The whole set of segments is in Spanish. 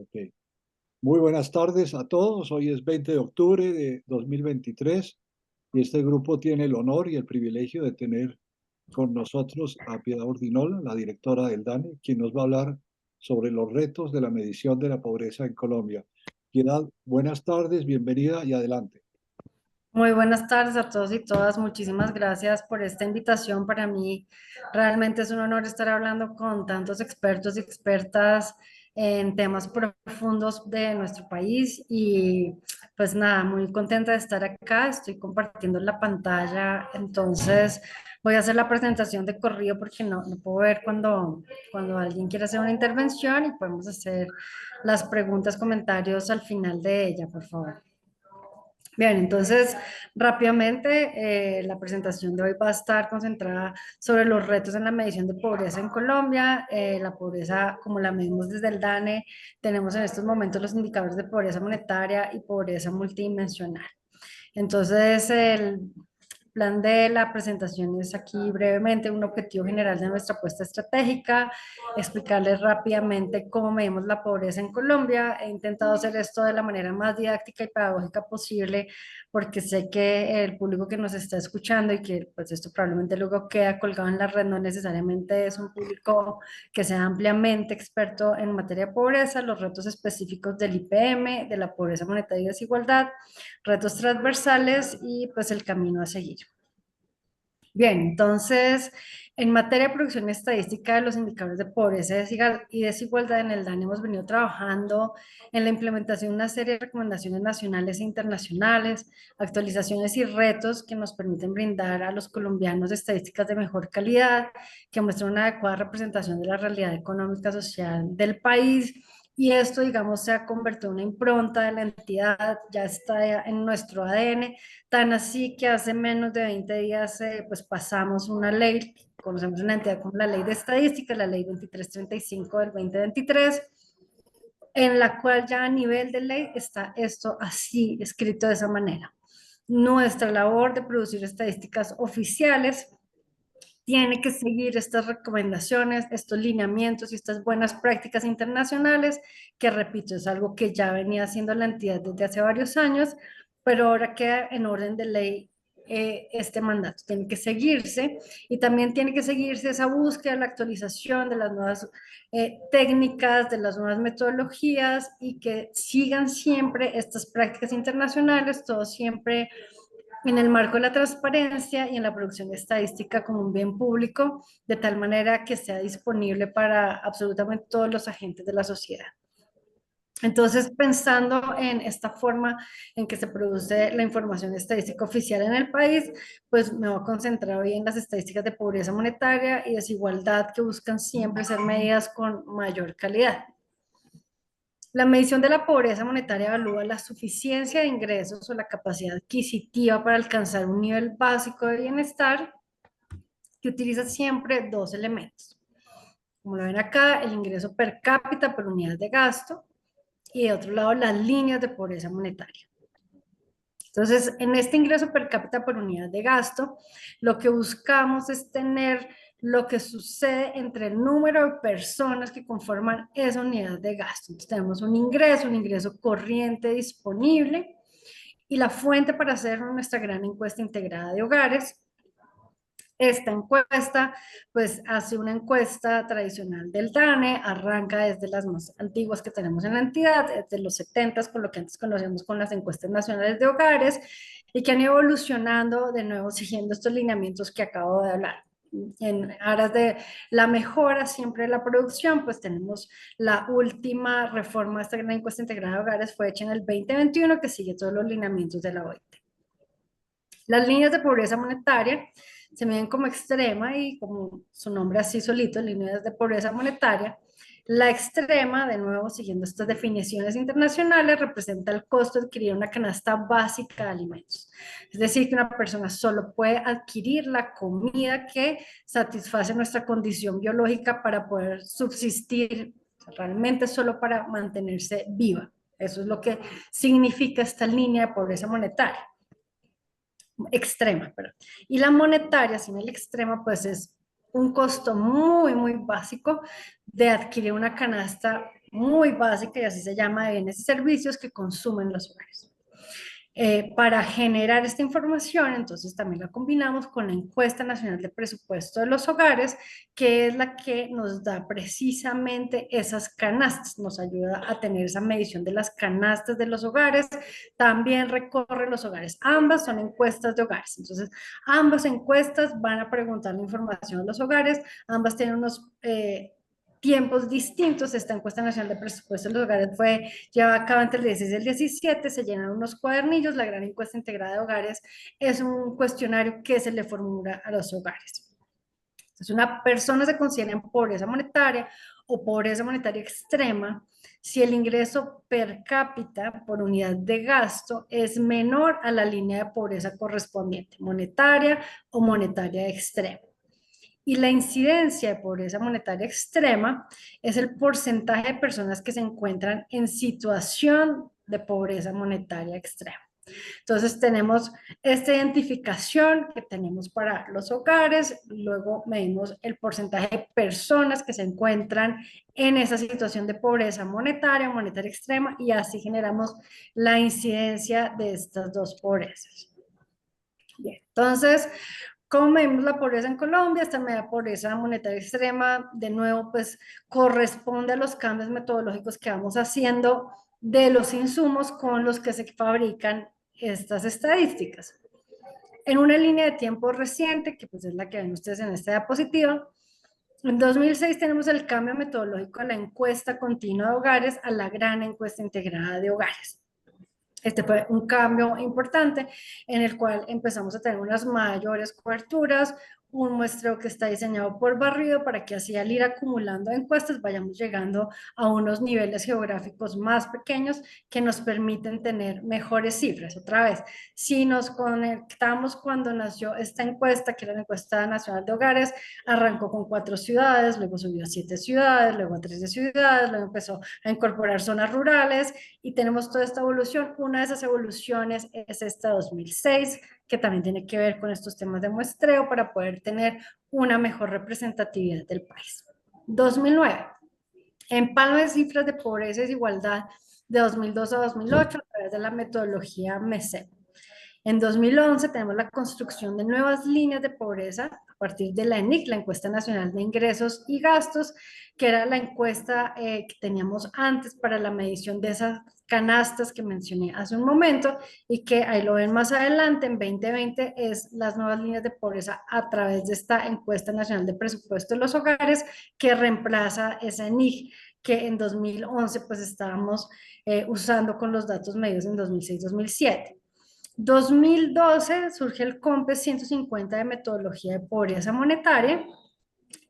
Ok. Muy buenas tardes a todos. Hoy es 20 de octubre de 2023 y este grupo tiene el honor y el privilegio de tener con nosotros a Piedad Urdinola, la directora del DANE, quien nos va a hablar sobre los retos de la medición de la pobreza en Colombia. Piedad, buenas tardes, bienvenida y adelante. Muy buenas tardes a todos y todas. Muchísimas gracias por esta invitación. Para mí realmente es un honor estar hablando con tantos expertos y expertas en temas profundos de nuestro país y pues nada, muy contenta de estar acá. Estoy compartiendo la pantalla, entonces voy a hacer la presentación de corrido porque no puedo ver cuando alguien quiera hacer una intervención y podemos hacer las preguntas, comentarios al final de ella, por favor. Bien, entonces rápidamente la presentación de hoy va a estar concentrada sobre los retos en la medición de pobreza en Colombia. La pobreza, como la medimos desde el DANE, tenemos en estos momentos los indicadores de pobreza monetaria y pobreza multidimensional. Entonces, el plan de la presentación es aquí brevemente un objetivo general de nuestra apuesta estratégica, explicarles rápidamente cómo medimos la pobreza en Colombia. He intentado hacer esto de la manera más didáctica y pedagógica posible porque sé que el público que nos está escuchando y que pues esto probablemente luego queda colgado en la red no necesariamente es un público que sea ampliamente experto en materia de pobreza, los retos específicos del IPM, de la pobreza monetaria y desigualdad, retos transversales y pues el camino a seguir. Bien, entonces, en materia de producción estadística de los indicadores de pobreza y desigualdad en el DANE hemos venido trabajando en la implementación de una serie de recomendaciones nacionales e internacionales, actualizaciones y retos que nos permiten brindar a los colombianos estadísticas de mejor calidad, que muestran una adecuada representación de la realidad económica social del país. Y esto, digamos, se ha convertido en una impronta de la entidad, ya está en nuestro ADN. Tan así que hace menos de 20 días pues pasamos una ley, conocemos una entidad como la Ley de Estadística, la Ley 2335 del 2023, en la cual ya a nivel de ley está esto así escrito de esa manera. Nuestra labor de producir estadísticas oficiales tiene que seguir estas recomendaciones, estos lineamientos y estas buenas prácticas internacionales, que repito, es algo que ya venía haciendo la entidad desde hace varios años, pero ahora queda en orden de ley este mandato. Tiene que seguirse y también tiene que seguirse esa búsqueda, la actualización de las nuevas técnicas, de las nuevas metodologías y que sigan siempre estas prácticas internacionales, todo siempre en el marco de la transparencia y en la producción estadística como un bien público, de tal manera que sea disponible para absolutamente todos los agentes de la sociedad. Entonces, pensando en esta forma en que se produce la información estadística oficial en el país, pues me voy a concentrar hoy en las estadísticas de pobreza monetaria y desigualdad que buscan siempre ser medidas con mayor calidad. La medición de la pobreza monetaria evalúa la suficiencia de ingresos o la capacidad adquisitiva para alcanzar un nivel básico de bienestar que utiliza siempre dos elementos. Como lo ven acá, el ingreso per cápita por unidad de gasto y de otro lado las líneas de pobreza monetaria. Entonces, en este ingreso per cápita por unidad de gasto, lo que buscamos es tener lo que sucede entre el número de personas que conforman esa unidad de gasto. Entonces, tenemos un ingreso corriente disponible y la fuente para hacer nuestra gran encuesta integrada de hogares. Esta encuesta, pues hace una encuesta tradicional del DANE, arranca desde las más antiguas que tenemos en la entidad, desde los 70, con lo que antes conocemos con las encuestas nacionales de hogares, y que han ido evolucionando de nuevo siguiendo estos lineamientos que acabo de hablar. En aras de la mejora siempre de la producción, pues tenemos la última reforma de esta gran encuesta integrada de hogares, fue hecha en el 2021, que sigue todos los lineamientos de la OIT. Las líneas de pobreza monetaria se miden como extrema y como su nombre así solito, líneas de pobreza monetaria. La extrema, de nuevo, siguiendo estas definiciones internacionales, representa el costo de adquirir una canasta básica de alimentos. Es decir, que una persona solo puede adquirir la comida que satisface nuestra condición biológica para poder subsistir, realmente solo para mantenerse viva. Eso es lo que significa esta línea de pobreza monetaria extrema, perdón. Y la monetaria, sin el extrema, pues es un costo muy, muy básico de adquirir una canasta muy básica, y así se llama, de bienes y servicios que consumen los hogares. Para generar esta información, entonces también la combinamos con la encuesta nacional de presupuesto de los hogares, que es la que nos da precisamente esas canastas, nos ayuda a tener esa medición de las canastas de los hogares, también recorre los hogares, ambas son encuestas de hogares, entonces ambas encuestas van a preguntar la información de los hogares, ambas tienen unos tiempos distintos. Esta encuesta nacional de presupuesto de los hogares fue llevada a cabo entre el 16 y el 17, se llenan unos cuadernillos. La gran encuesta integrada de hogares es un cuestionario que se le formula a los hogares. Entonces, una persona se considera en pobreza monetaria o pobreza monetaria extrema si el ingreso per cápita por unidad de gasto es menor a la línea de pobreza correspondiente, monetaria o monetaria extrema. Y la incidencia de pobreza monetaria extrema es el porcentaje de personas que se encuentran en situación de pobreza monetaria extrema. Entonces tenemos esta identificación que tenemos para los hogares, luego medimos el porcentaje de personas que se encuentran en esa situación de pobreza monetaria o monetaria extrema, y así generamos la incidencia de estas dos pobrezas. Bien, entonces, ¿cómo medimos la pobreza en Colombia? Esta medida de pobreza monetaria extrema, de nuevo, pues corresponde a los cambios metodológicos que vamos haciendo de los insumos con los que se fabrican estas estadísticas. En una línea de tiempo reciente, que pues es la que ven ustedes en esta diapositiva, en 2006 tenemos el cambio metodológico de la encuesta continua de hogares a la gran encuesta integrada de hogares. Este fue un cambio importante en el cual empezamos a tener unas mayores coberturas, un muestreo que está diseñado por barrido para que así al ir acumulando encuestas vayamos llegando a unos niveles geográficos más pequeños que nos permiten tener mejores cifras. Otra vez, si nos conectamos cuando nació esta encuesta, que era la encuesta nacional de hogares, arrancó con 4 ciudades, luego subió a 7 ciudades, luego a 13 ciudades, luego empezó a incorporar zonas rurales, y tenemos toda esta evolución. Una de esas evoluciones es esta 2006, que también tiene que ver con estos temas de muestreo para poder tener una mejor representatividad del país. 2009, empalme de cifras de pobreza y desigualdad de 2002 a 2008 a través de la metodología MESEP. En 2011 tenemos la construcción de nuevas líneas de pobreza a partir de la ENIC, la Encuesta Nacional de Ingresos y Gastos, que era la encuesta que teníamos antes para la medición de esas canastas que mencioné hace un momento, y que ahí lo ven más adelante, en 2020, es las nuevas líneas de pobreza a través de esta Encuesta Nacional de Presupuesto de los Hogares, que reemplaza esa ENIC que en 2011 pues estábamos usando con los datos medios en 2006-2007. 2012 surge el COMPES 150 de metodología de pobreza monetaria,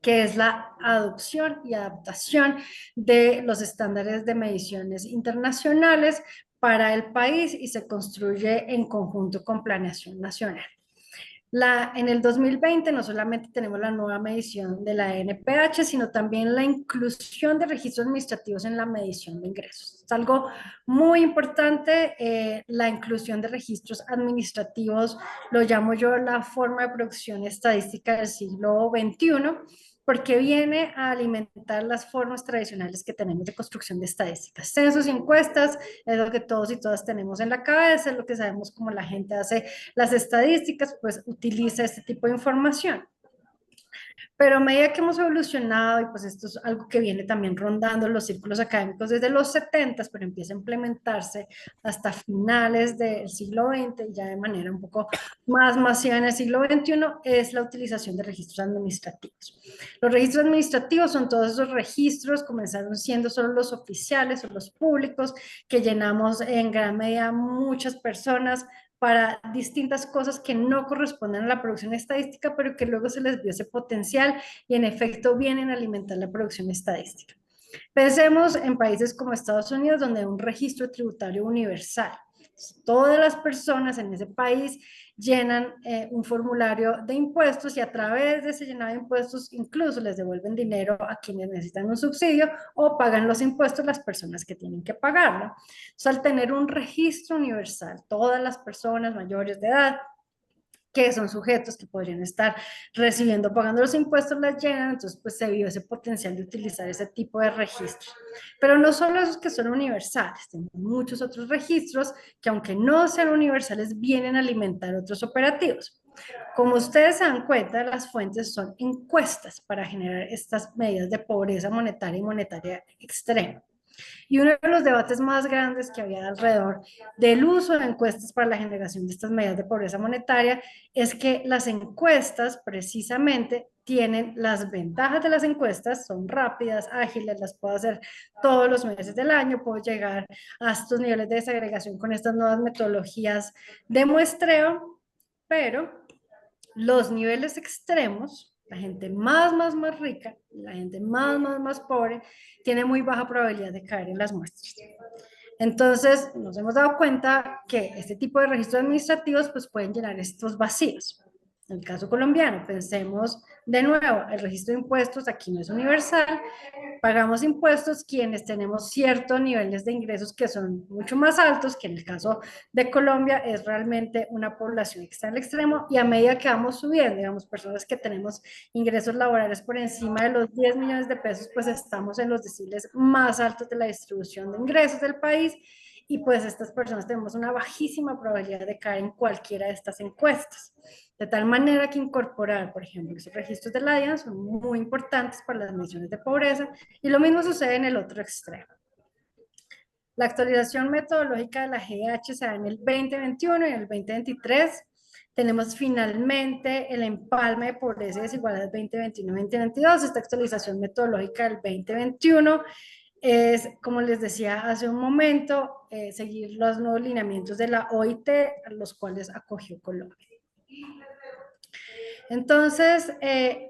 que es la adopción y adaptación de los estándares de mediciones internacionales para el país, y se construye en conjunto con Planeación Nacional. En el 2020 no solamente tenemos la nueva medición de la NPH, sino también la inclusión de registros administrativos en la medición de ingresos. Es algo muy importante, la inclusión de registros administrativos, lo llamo yo la forma de producción estadística del siglo XXI, porque viene a alimentar las formas tradicionales que tenemos de construcción de estadísticas. Censos y encuestas es lo que todos y todas tenemos en la cabeza, es lo que sabemos cómo la gente hace las estadísticas, pues utiliza este tipo de información. Pero a medida que hemos evolucionado, y pues esto es algo que viene también rondando los círculos académicos desde los 70, pero empieza a implementarse hasta finales del siglo XX, y ya de manera un poco más masiva en el siglo XXI, es la utilización de registros administrativos. Los registros administrativos son todos esos registros, comenzaron siendo solo los oficiales o los públicos, que llenamos en gran medida muchas personas para distintas cosas que no corresponden a la producción estadística, pero que luego se les vio ese potencial y en efecto vienen a alimentar la producción estadística. Pensemos en países como Estados Unidos, donde hay un registro tributario universal. Todas las personas en ese país llenan un formulario de impuestos, y a través de ese llenado de impuestos incluso les devuelven dinero a quienes necesitan un subsidio, o pagan los impuestos las personas que tienen que pagarlo. Entonces, al tener un registro universal, todas las personas mayores de edad que son sujetos que podrían estar recibiendo, pagando los impuestos, las llenan, entonces pues se vio ese potencial de utilizar ese tipo de registros. Pero no solo esos que son universales, tenemos muchos otros registros que aunque no sean universales, vienen a alimentar otros operativos. Como ustedes se dan cuenta, las fuentes son encuestas para generar estas medidas de pobreza monetaria y monetaria extrema. Y uno de los debates más grandes que había alrededor del uso de encuestas para la generación de estas medidas de pobreza monetaria es que las encuestas precisamente tienen las ventajas de las encuestas, son rápidas, ágiles, las puedo hacer todos los meses del año, puedo llegar a estos niveles de desagregación con estas nuevas metodologías de muestreo, pero los niveles extremos, la gente más rica, la gente más pobre, tiene muy baja probabilidad de caer en las muestras. Entonces, nos hemos dado cuenta que este tipo de registros administrativos pues, pueden llenar estos vacíos. En el caso colombiano, pensemos de nuevo, el registro de impuestos aquí no es universal, pagamos impuestos quienes tenemos ciertos niveles de ingresos que son mucho más altos, que en el caso de Colombia es realmente una población que está en el extremo, y a medida que vamos subiendo, digamos, personas que tenemos ingresos laborales por encima de los 10 millones de pesos, pues estamos en los deciles más altos de la distribución de ingresos del país, y pues estas personas tenemos una bajísima probabilidad de caer en cualquiera de estas encuestas. De tal manera que incorporar, por ejemplo, esos registros de la DIAN son muy importantes para las mediciones de pobreza, y lo mismo sucede en el otro extremo. La actualización metodológica de la GH se da en el 2021 y en el 2023. Tenemos finalmente el empalme de pobreza y desigualdad 2021-2022. Esta actualización metodológica del 2021 es, como les decía hace un momento, seguir los nuevos lineamientos de la OIT, a los cuales acogió Colombia. Entonces,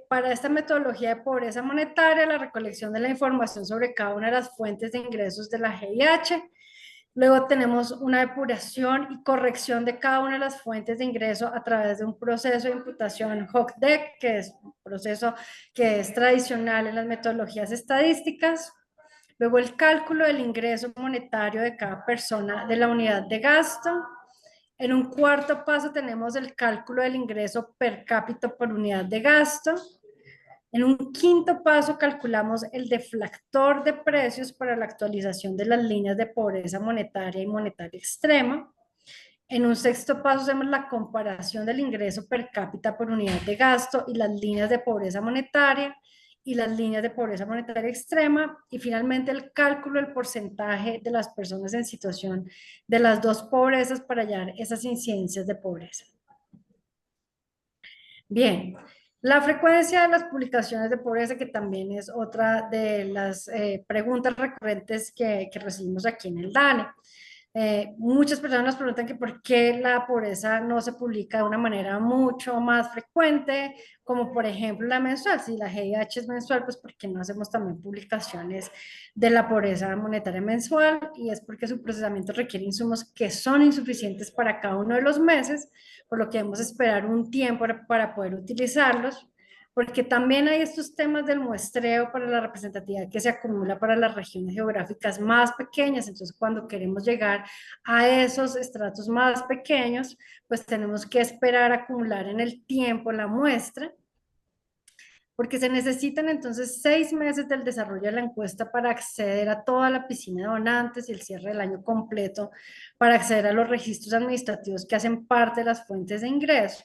para esta metodología de pobreza monetaria, la recolección de la información sobre cada una de las fuentes de ingresos de la GIH, luego tenemos una depuración y corrección de cada una de las fuentes de ingreso a través de un proceso de imputación HOCDEC, que es un proceso que es tradicional en las metodologías estadísticas. Luego el cálculo del ingreso monetario de cada persona de la unidad de gasto. En un cuarto paso tenemos el cálculo del ingreso per cápita por unidad de gasto. En un quinto paso calculamos el deflactor de precios para la actualización de las líneas de pobreza monetaria y monetaria extrema. En un sexto paso hacemos la comparación del ingreso per cápita por unidad de gasto y las líneas de pobreza monetaria y las líneas de pobreza monetaria extrema, y finalmente el cálculo del porcentaje de las personas en situación de las dos pobrezas para hallar esas incidencias de pobreza. Bien, la frecuencia de las publicaciones de pobreza, que también es otra de las preguntas recurrentes que recibimos aquí en el DANE. Muchas personas nos preguntan que por qué la pobreza no se publica de una manera mucho más frecuente, como por ejemplo la mensual. Si la GIH es mensual, pues ¿por qué no hacemos también publicaciones de la pobreza monetaria mensual? Y es porque su procesamiento requiere insumos que son insuficientes para cada uno de los meses, por lo que debemos esperar un tiempo para poder utilizarlos, porque también hay estos temas del muestreo para la representatividad que se acumula para las regiones geográficas más pequeñas. Entonces, cuando queremos llegar a esos estratos más pequeños, pues tenemos que esperar acumular en el tiempo la muestra, porque se necesitan entonces 6 meses del desarrollo de la encuesta para acceder a toda la piscina de donantes y el cierre del año completo para acceder a los registros administrativos que hacen parte de las fuentes de ingreso,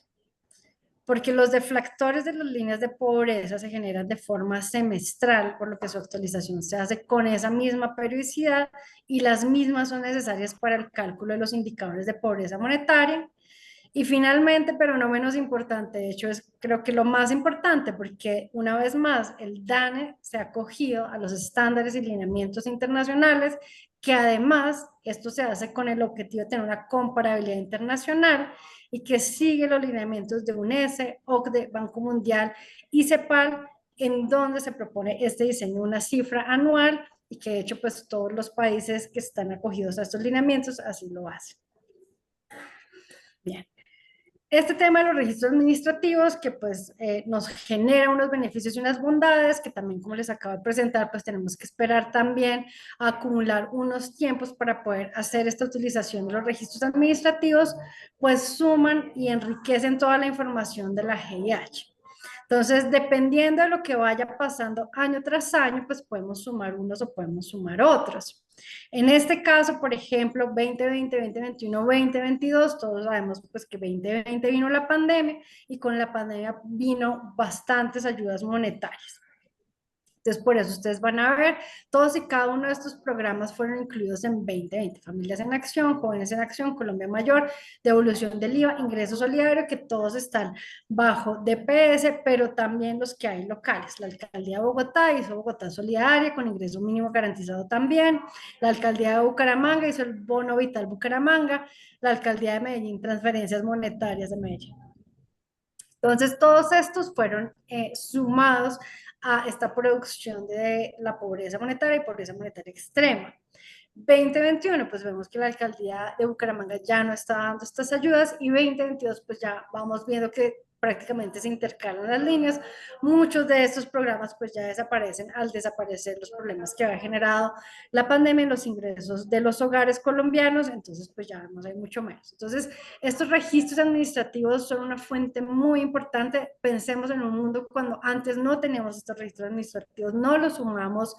porque los deflactores de las líneas de pobreza se generan de forma semestral, por lo que su actualización se hace con esa misma periodicidad, y las mismas son necesarias para el cálculo de los indicadores de pobreza monetaria. Y finalmente, pero no menos importante, de hecho es creo que lo más importante, porque una vez más el DANE se ha acogido a los estándares y lineamientos internacionales, que además esto se hace con el objetivo de tener una comparabilidad internacional y que sigue los lineamientos de UNESE, OCDE, Banco Mundial y CEPAL, en donde se propone este diseño de una cifra anual, y que de hecho pues todos los países que están acogidos a estos lineamientos así lo hacen. Bien. Este tema de los registros administrativos que pues nos genera unos beneficios y unas bondades que también como les acabo de presentar pues tenemos que esperar también a acumular unos tiempos para poder hacer esta utilización de los registros administrativos, pues suman y enriquecen toda la información de la GIH. Entonces, dependiendo de lo que vaya pasando año tras año, pues podemos sumar unos o podemos sumar otros. En este caso, por ejemplo, 2020, 2021, 2022, todos sabemos pues que 2020 vino la pandemia y con la pandemia vino bastantes ayudas monetarias. Entonces, por eso ustedes van a ver, todos y cada uno de estos programas fueron incluidos en 2020. Familias en Acción, Jóvenes en Acción, Colombia Mayor, devolución del IVA, ingreso solidario, que todos están bajo DPS, pero también los que hay locales. La Alcaldía de Bogotá hizo Bogotá Solidaria con ingreso mínimo garantizado también. La Alcaldía de Bucaramanga hizo el Bono Vital Bucaramanga. La Alcaldía de Medellín, transferencias monetarias de Medellín. Entonces, todos estos fueron sumados a esta producción de la pobreza monetaria y pobreza monetaria extrema. 2021, pues vemos que la alcaldía de Bucaramanga ya no está dando estas ayudas y 2022, pues ya vamos viendo que prácticamente se intercalan las líneas. Muchos de estos programas pues ya desaparecen al desaparecer los problemas que había generado la pandemia en los ingresos de los hogares colombianos, entonces pues ya no hay mucho menos. Entonces, estos registros administrativos son una fuente muy importante. Pensemos en un mundo cuando antes no teníamos estos registros administrativos, no los sumamos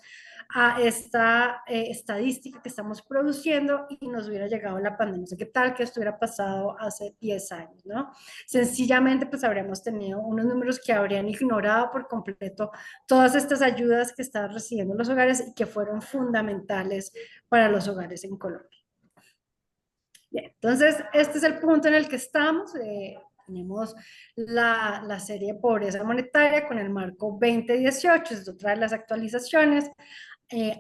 a esta estadística que estamos produciendo y nos hubiera llegado la pandemia. O sea, ¿qué tal que esto hubiera pasado hace 10 años, no? Sencillamente, pues habríamos tenido unos números que habrían ignorado por completo todas estas ayudas que estaban recibiendo los hogares y que fueron fundamentales para los hogares en Colombia. Bien, entonces, este es el punto en el que estamos. Tenemos la serie de pobreza monetaria con el marco 2018, es otra de las actualizaciones.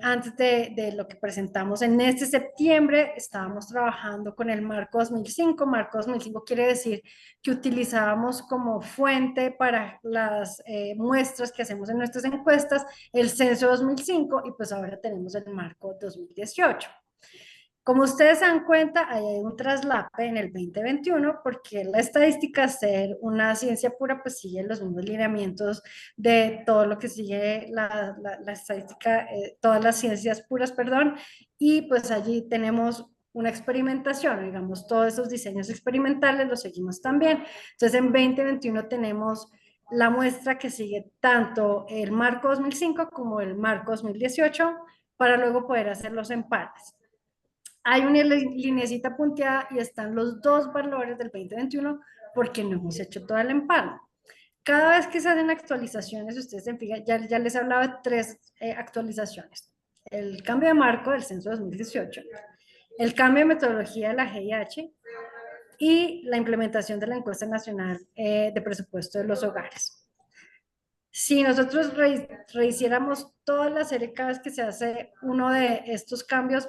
Antes de lo que presentamos en este septiembre, estábamos trabajando con el marco 2005. Marco 2005 quiere decir que utilizábamos como fuente para las muestras que hacemos en nuestras encuestas el censo 2005 y pues ahora tenemos el marco 2018. Como ustedes se dan cuenta, hay un traslape en el 2021 porque la estadística, ser una ciencia pura, pues sigue los mismos lineamientos de todo lo que sigue la estadística, todas las ciencias puras, perdón, y pues allí tenemos una experimentación, digamos, todos esos diseños experimentales los seguimos también. Entonces, en 2021 tenemos la muestra que sigue tanto el marco 2005 como el marco 2018 para luego poder hacer los empates. Hay una linecita punteada y están los dos valores del 2021 porque no hemos hecho todo el empalme. Cada vez que se hacen actualizaciones, ustedes se fijan, ya les hablaba de tres actualizaciones. El cambio de marco del censo 2018, el cambio de metodología de la GIH y la implementación de la encuesta nacional de presupuesto de los hogares. Si nosotros rehiciéramos toda la serie cada vez que se hace uno de estos cambios,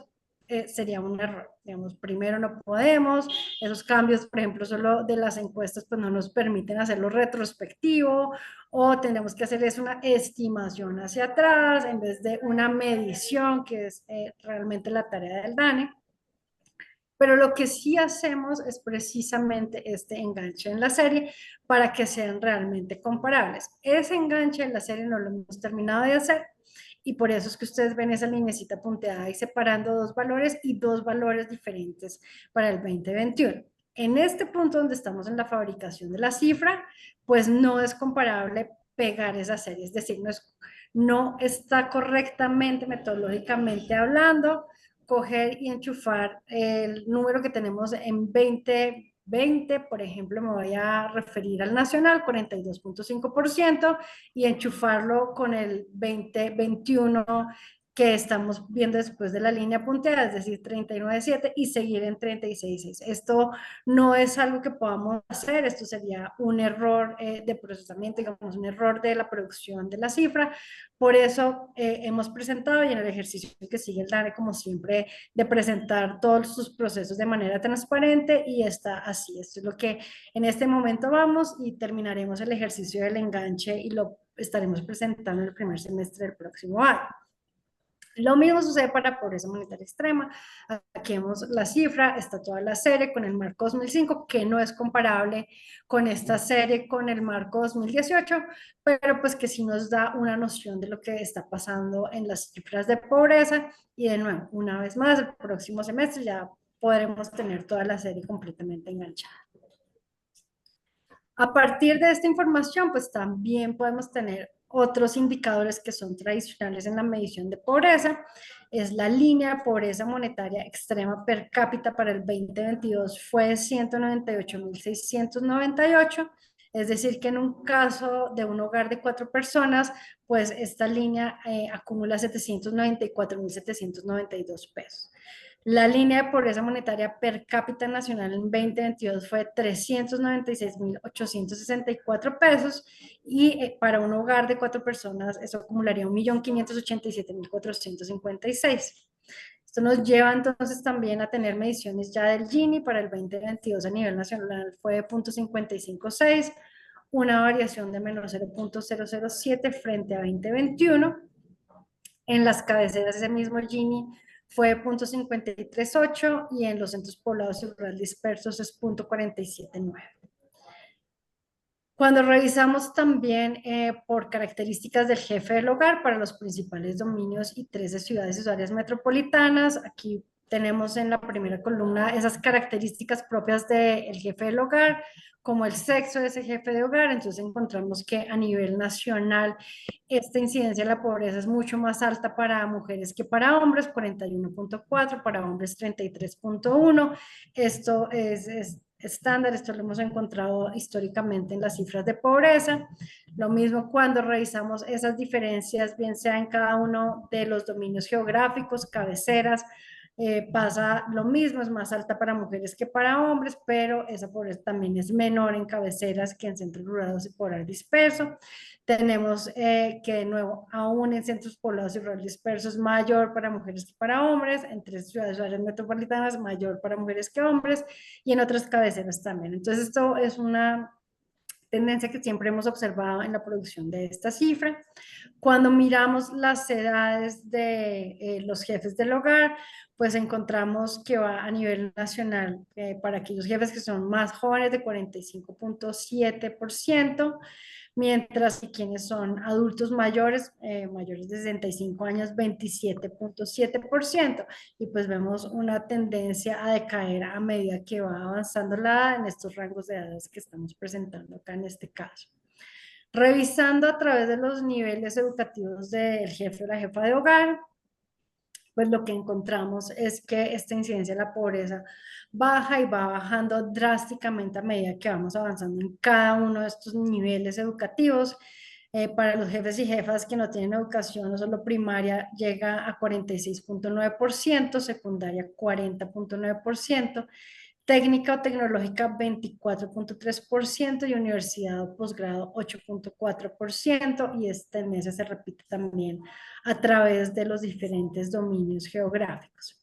sería un error. Digamos, primero no podemos, esos cambios, por ejemplo, solo de las encuestas, pues no nos permiten hacerlo retrospectivo o tenemos que hacer es una estimación hacia atrás en vez de una medición, que es realmente la tarea del DANE. Pero lo que sí hacemos es precisamente este enganche en la serie para que sean realmente comparables. Ese enganche en la serie no lo hemos terminado de hacer y por eso es que ustedes ven esa linecita punteada y separando dos valores y dos valores diferentes para el 2021. En este punto donde estamos en la fabricación de la cifra, pues no es comparable pegar esa serie, es decir, no está correctamente metodológicamente hablando coger y enchufar el número que tenemos en 2020, por ejemplo, me voy a referir al nacional, 42.5%, y enchufarlo con el 2021 que estamos viendo después de la línea punteada, es decir, 39.7 y seguir en 36.6. Esto no es algo que podamos hacer, esto sería un error de procesamiento, digamos, un error de la producción de la cifra. Por eso hemos presentado y en el ejercicio que sigue el DANE, como siempre, de presentar todos sus procesos de manera transparente y está así. Esto es lo que en este momento vamos y terminaremos el ejercicio del enganche y lo estaremos presentando en el primer semestre del próximo año. Lo mismo sucede para pobreza monetaria extrema. Aquí vemos la cifra, está toda la serie con el marco 2005, que no es comparable con esta serie con el marco 2018, pero pues que sí nos da una noción de lo que está pasando en las cifras de pobreza. Y de nuevo, una vez más, el próximo semestre ya podremos tener toda la serie completamente enganchada. A partir de esta información, pues también podemos tener otros indicadores que son tradicionales en la medición de pobreza. Es la línea de pobreza monetaria extrema per cápita para el 2022 fue 198.698. Es decir, que en un caso de un hogar de 4 personas, pues esta línea acumula 794.792 pesos. La línea de pobreza monetaria per cápita nacional en 2022 fue 396.864 pesos y para un hogar de 4 personas eso acumularía 1.587.456. Esto nos lleva entonces también a tener mediciones ya del Gini para el 2022 a nivel nacional fue de 0.556, una variación de menos 0.007 frente a 2021. En las cabeceras ese mismo Gini fue 0.538 y en los centros poblados y rurales dispersos es 0.479. Cuando revisamos también por características del jefe del hogar para los principales dominios y 13 ciudades y áreas metropolitanas, aquí tenemos en la primera columna esas características propias del jefe del hogar, como el sexo de ese jefe de hogar. Entonces encontramos que a nivel nacional esta incidencia de la pobreza es mucho más alta para mujeres que para hombres, 41.4, para hombres 33.1. Esto es estándar, esto lo hemos encontrado históricamente en las cifras de pobreza. Lo mismo cuando revisamos esas diferencias, bien sea en cada uno de los dominios geográficos, cabeceras, pasa lo mismo, es más alta para mujeres que para hombres, pero esa pobreza también es menor en cabeceras que en centros rurales y poblados dispersos. Tenemos que de nuevo, aún en centros poblados y rurales dispersos, mayor para mujeres que para hombres, en 3 ciudades o áreas metropolitanas, mayor para mujeres que hombres, y en otras cabeceras también. Entonces, esto es una tendencia que siempre hemos observado en la producción de esta cifra. Cuando miramos las edades de los jefes del hogar, pues encontramos que va a nivel nacional para aquellos jefes que son más jóvenes de 45.7%, mientras que quienes son adultos mayores, mayores de 65 años, 27.7%, y pues vemos una tendencia a decaer a medida que va avanzando la edad en estos rangos de edades que estamos presentando acá en este caso. Revisando a través de los niveles educativos del jefe o la jefa de hogar, pues lo que encontramos es que esta incidencia de la pobreza baja y va bajando drásticamente a medida que vamos avanzando en cada uno de estos niveles educativos. Para los jefes y jefas que no tienen educación, no solo primaria, llega a 46.9%, secundaria 40.9%, técnica o tecnológica 24.3% y universidad o posgrado 8.4%, y esta tendencia se repite también a través de los diferentes dominios geográficos.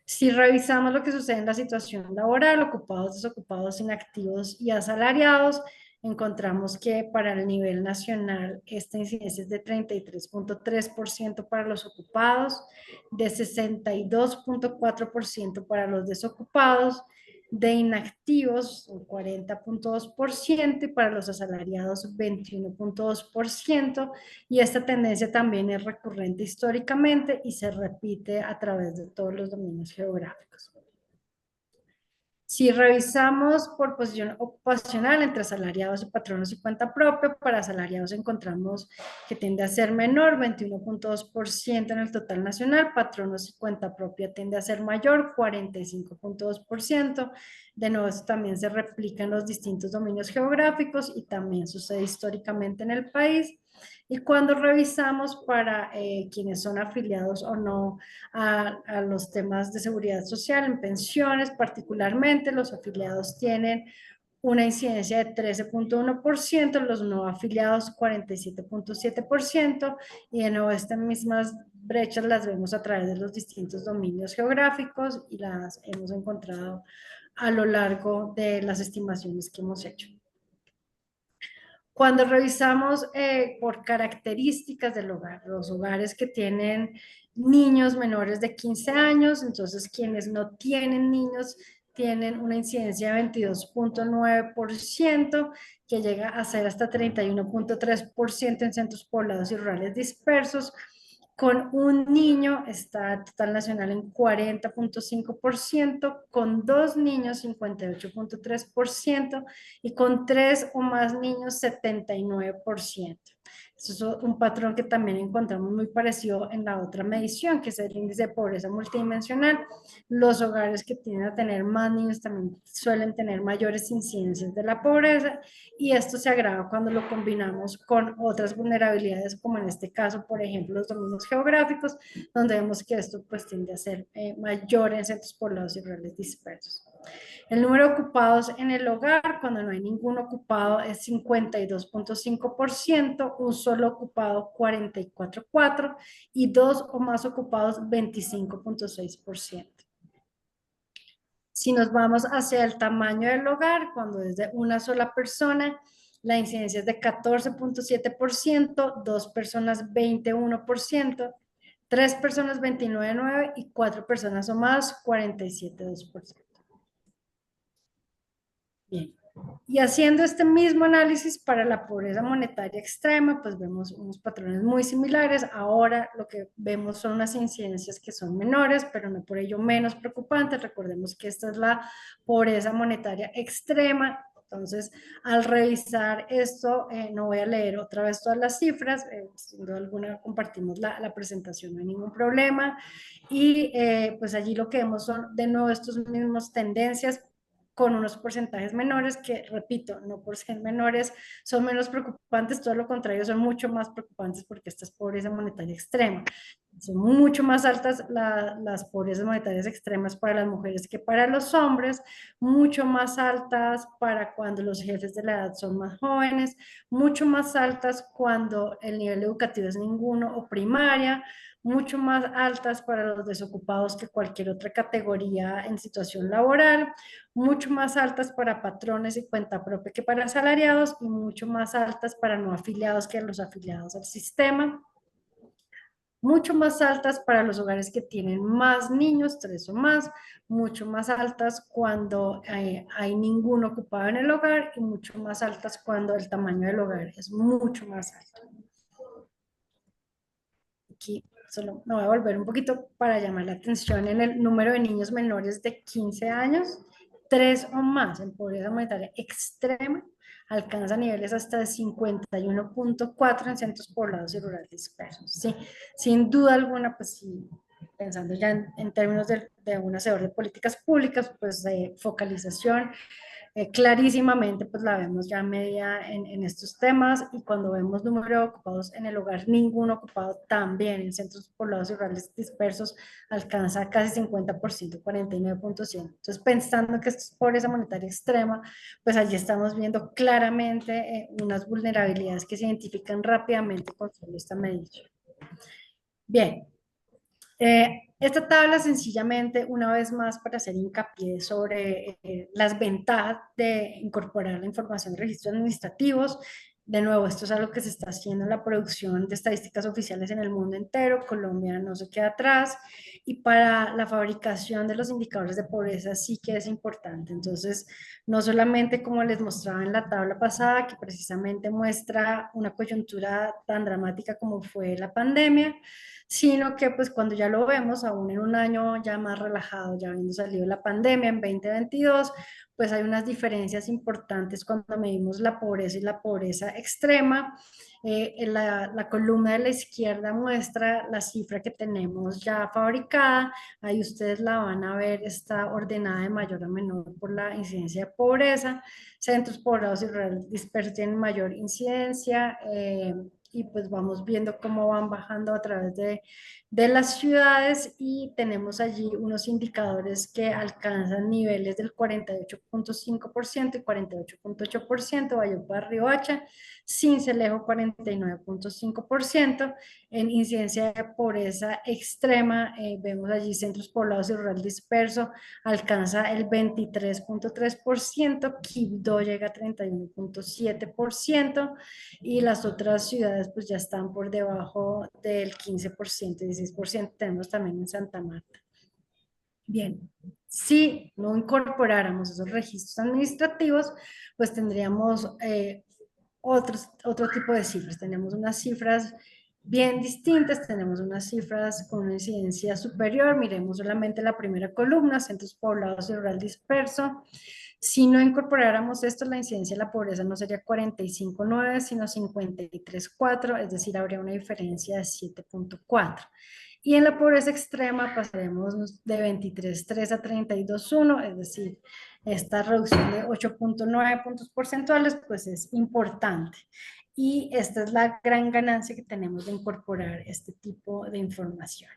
Si revisamos lo que sucede en la situación laboral, ocupados, desocupados, inactivos y asalariados, encontramos que para el nivel nacional esta incidencia es de 33.3% para los ocupados, de 62.4% para los desocupados, de inactivos un 40.2% y para los asalariados 21.2%, y esta tendencia también es recurrente históricamente y se repite a través de todos los dominios geográficos. Si revisamos por posición ocupacional entre asalariados y patronos y cuenta propia, para asalariados encontramos que tiende a ser menor, 21.2% en el total nacional, patronos y cuenta propia tiende a ser mayor, 45.2%. De nuevo, esto también se replica en los distintos dominios geográficos y también sucede históricamente en el país. Y cuando revisamos para quienes son afiliados o no a los temas de seguridad social, en pensiones particularmente, los afiliados tienen una incidencia de 13.1%, los no afiliados 47.7%, y de nuevo estas mismas brechas las vemos a través de los distintos dominios geográficos y las hemos encontrado a lo largo de las estimaciones que hemos hecho. Cuando revisamos por características del hogar, los hogares que tienen niños menores de 15 años, entonces quienes no tienen niños tienen una incidencia de 22,9%, que llega a ser hasta 31,3% en centros poblados y rurales dispersos. Con un niño está el total nacional en 40,5%, con dos niños 58,3% y con tres o más niños 79%. Eso es un patrón que también encontramos muy parecido en la otra medición, que es el índice de pobreza multidimensional. Los hogares que tienden a tener más niños también suelen tener mayores incidencias de la pobreza, y esto se agrava cuando lo combinamos con otras vulnerabilidades, como en este caso, por ejemplo, los dominios geográficos, donde vemos que esto pues tiende a ser mayor en centros poblados y rurales dispersos. El número de ocupados en el hogar, cuando no hay ningún ocupado, es 52,5%, un solo ocupado 44,4% y dos o más ocupados 25,6%. Si nos vamos hacia el tamaño del hogar, cuando es de una sola persona, la incidencia es de 14,7%, dos personas 21%, tres personas 29,9% y cuatro personas o más 47,2%. Bien. Y haciendo este mismo análisis para la pobreza monetaria extrema, pues vemos unos patrones muy similares. Ahora lo que vemos son unas incidencias que son menores, pero no por ello menos preocupantes. Recordemos que esta es la pobreza monetaria extrema. Entonces, al revisar esto, no voy a leer otra vez todas las cifras, sin duda alguna compartimos la presentación, no hay ningún problema. Y pues allí lo que vemos son de nuevo estos mismos tendencias con unos porcentajes menores que, repito, no por ser menores son menos preocupantes, todo lo contrario, son mucho más preocupantes porque esta es pobreza monetaria extrema. Son mucho más altas las pobrezas monetarias extremas para las mujeres que para los hombres, mucho más altas para cuando los jefes de la edad son más jóvenes, mucho más altas cuando el nivel educativo es ninguno o primaria, mucho más altas para los desocupados que cualquier otra categoría en situación laboral, mucho más altas para patrones y cuenta propia que para asalariados y mucho más altas para no afiliados que los afiliados al sistema, mucho más altas para los hogares que tienen más niños, tres o más, mucho más altas cuando hay ningún ocupado en el hogar y mucho más altas cuando el tamaño del hogar es mucho más alto. Aquí solo me voy a volver un poquito para llamar la atención en el número de niños menores de 15 años, tres o más en pobreza monetaria extrema, alcanza niveles hasta de 51,4 en centros poblados y rurales dispersos. Sí, sin duda alguna, pues sí, pensando ya en términos de un hacedor de políticas públicas, pues de focalización clarísimamente, pues la vemos ya media en estos temas, y cuando vemos número de ocupados en el hogar, ningún ocupado también en centros poblados y rurales dispersos alcanza casi 50%, 49,100%. Entonces, pensando que esto es pobreza monetaria extrema, pues allí estamos viendo claramente unas vulnerabilidades que se identifican rápidamente con solo esta medición. Bien, esta tabla sencillamente, una vez más, para hacer hincapié sobre las ventajas de incorporar la información de registros administrativos. De nuevo, esto es algo que se está haciendo en la producción de estadísticas oficiales en el mundo entero. Colombia no se queda atrás, y para la fabricación de los indicadores de pobreza sí que es importante. Entonces, no solamente como les mostraba en la tabla pasada, que precisamente muestra una coyuntura tan dramática como fue la pandemia, sino que pues cuando ya lo vemos, aún en un año ya más relajado, ya habiendo salido la pandemia en 2022, pues hay unas diferencias importantes cuando medimos la pobreza y la pobreza extrema. La columna de la izquierda muestra la cifra que tenemos ya fabricada, ahí ustedes la van a ver, está ordenada de mayor a menor por la incidencia de pobreza. Centros poblados y rurales dispersos tienen mayor incidencia, y pues vamos viendo cómo van bajando a través de las ciudades, y tenemos allí unos indicadores que alcanzan niveles del 48,5% y 48,8%, Valledupar, Riohacha, Sincelejo 49,5%. En incidencia de pobreza extrema, vemos allí centros poblados y rural disperso, alcanza el 23,3%, Quibdó llega a 31,7%, y las otras ciudades pues ya están por debajo del 15%, 66% tenemos también en Santa Marta. Bien, si no incorporáramos esos registros administrativos, pues tendríamos otro tipo de cifras. Tenemos unas cifras bien distintas, tenemos unas cifras con una incidencia superior. Miremos solamente la primera columna, centros poblados y rural disperso. Si no incorporáramos esto, la incidencia de la pobreza no sería 45,9, sino 53,4, es decir, habría una diferencia de 7,4. Y en la pobreza extrema pasaremos de 23,3 a 32,1, es decir, esta reducción de 8,9 puntos porcentuales pues es importante. Y esta es la gran ganancia que tenemos de incorporar este tipo de información.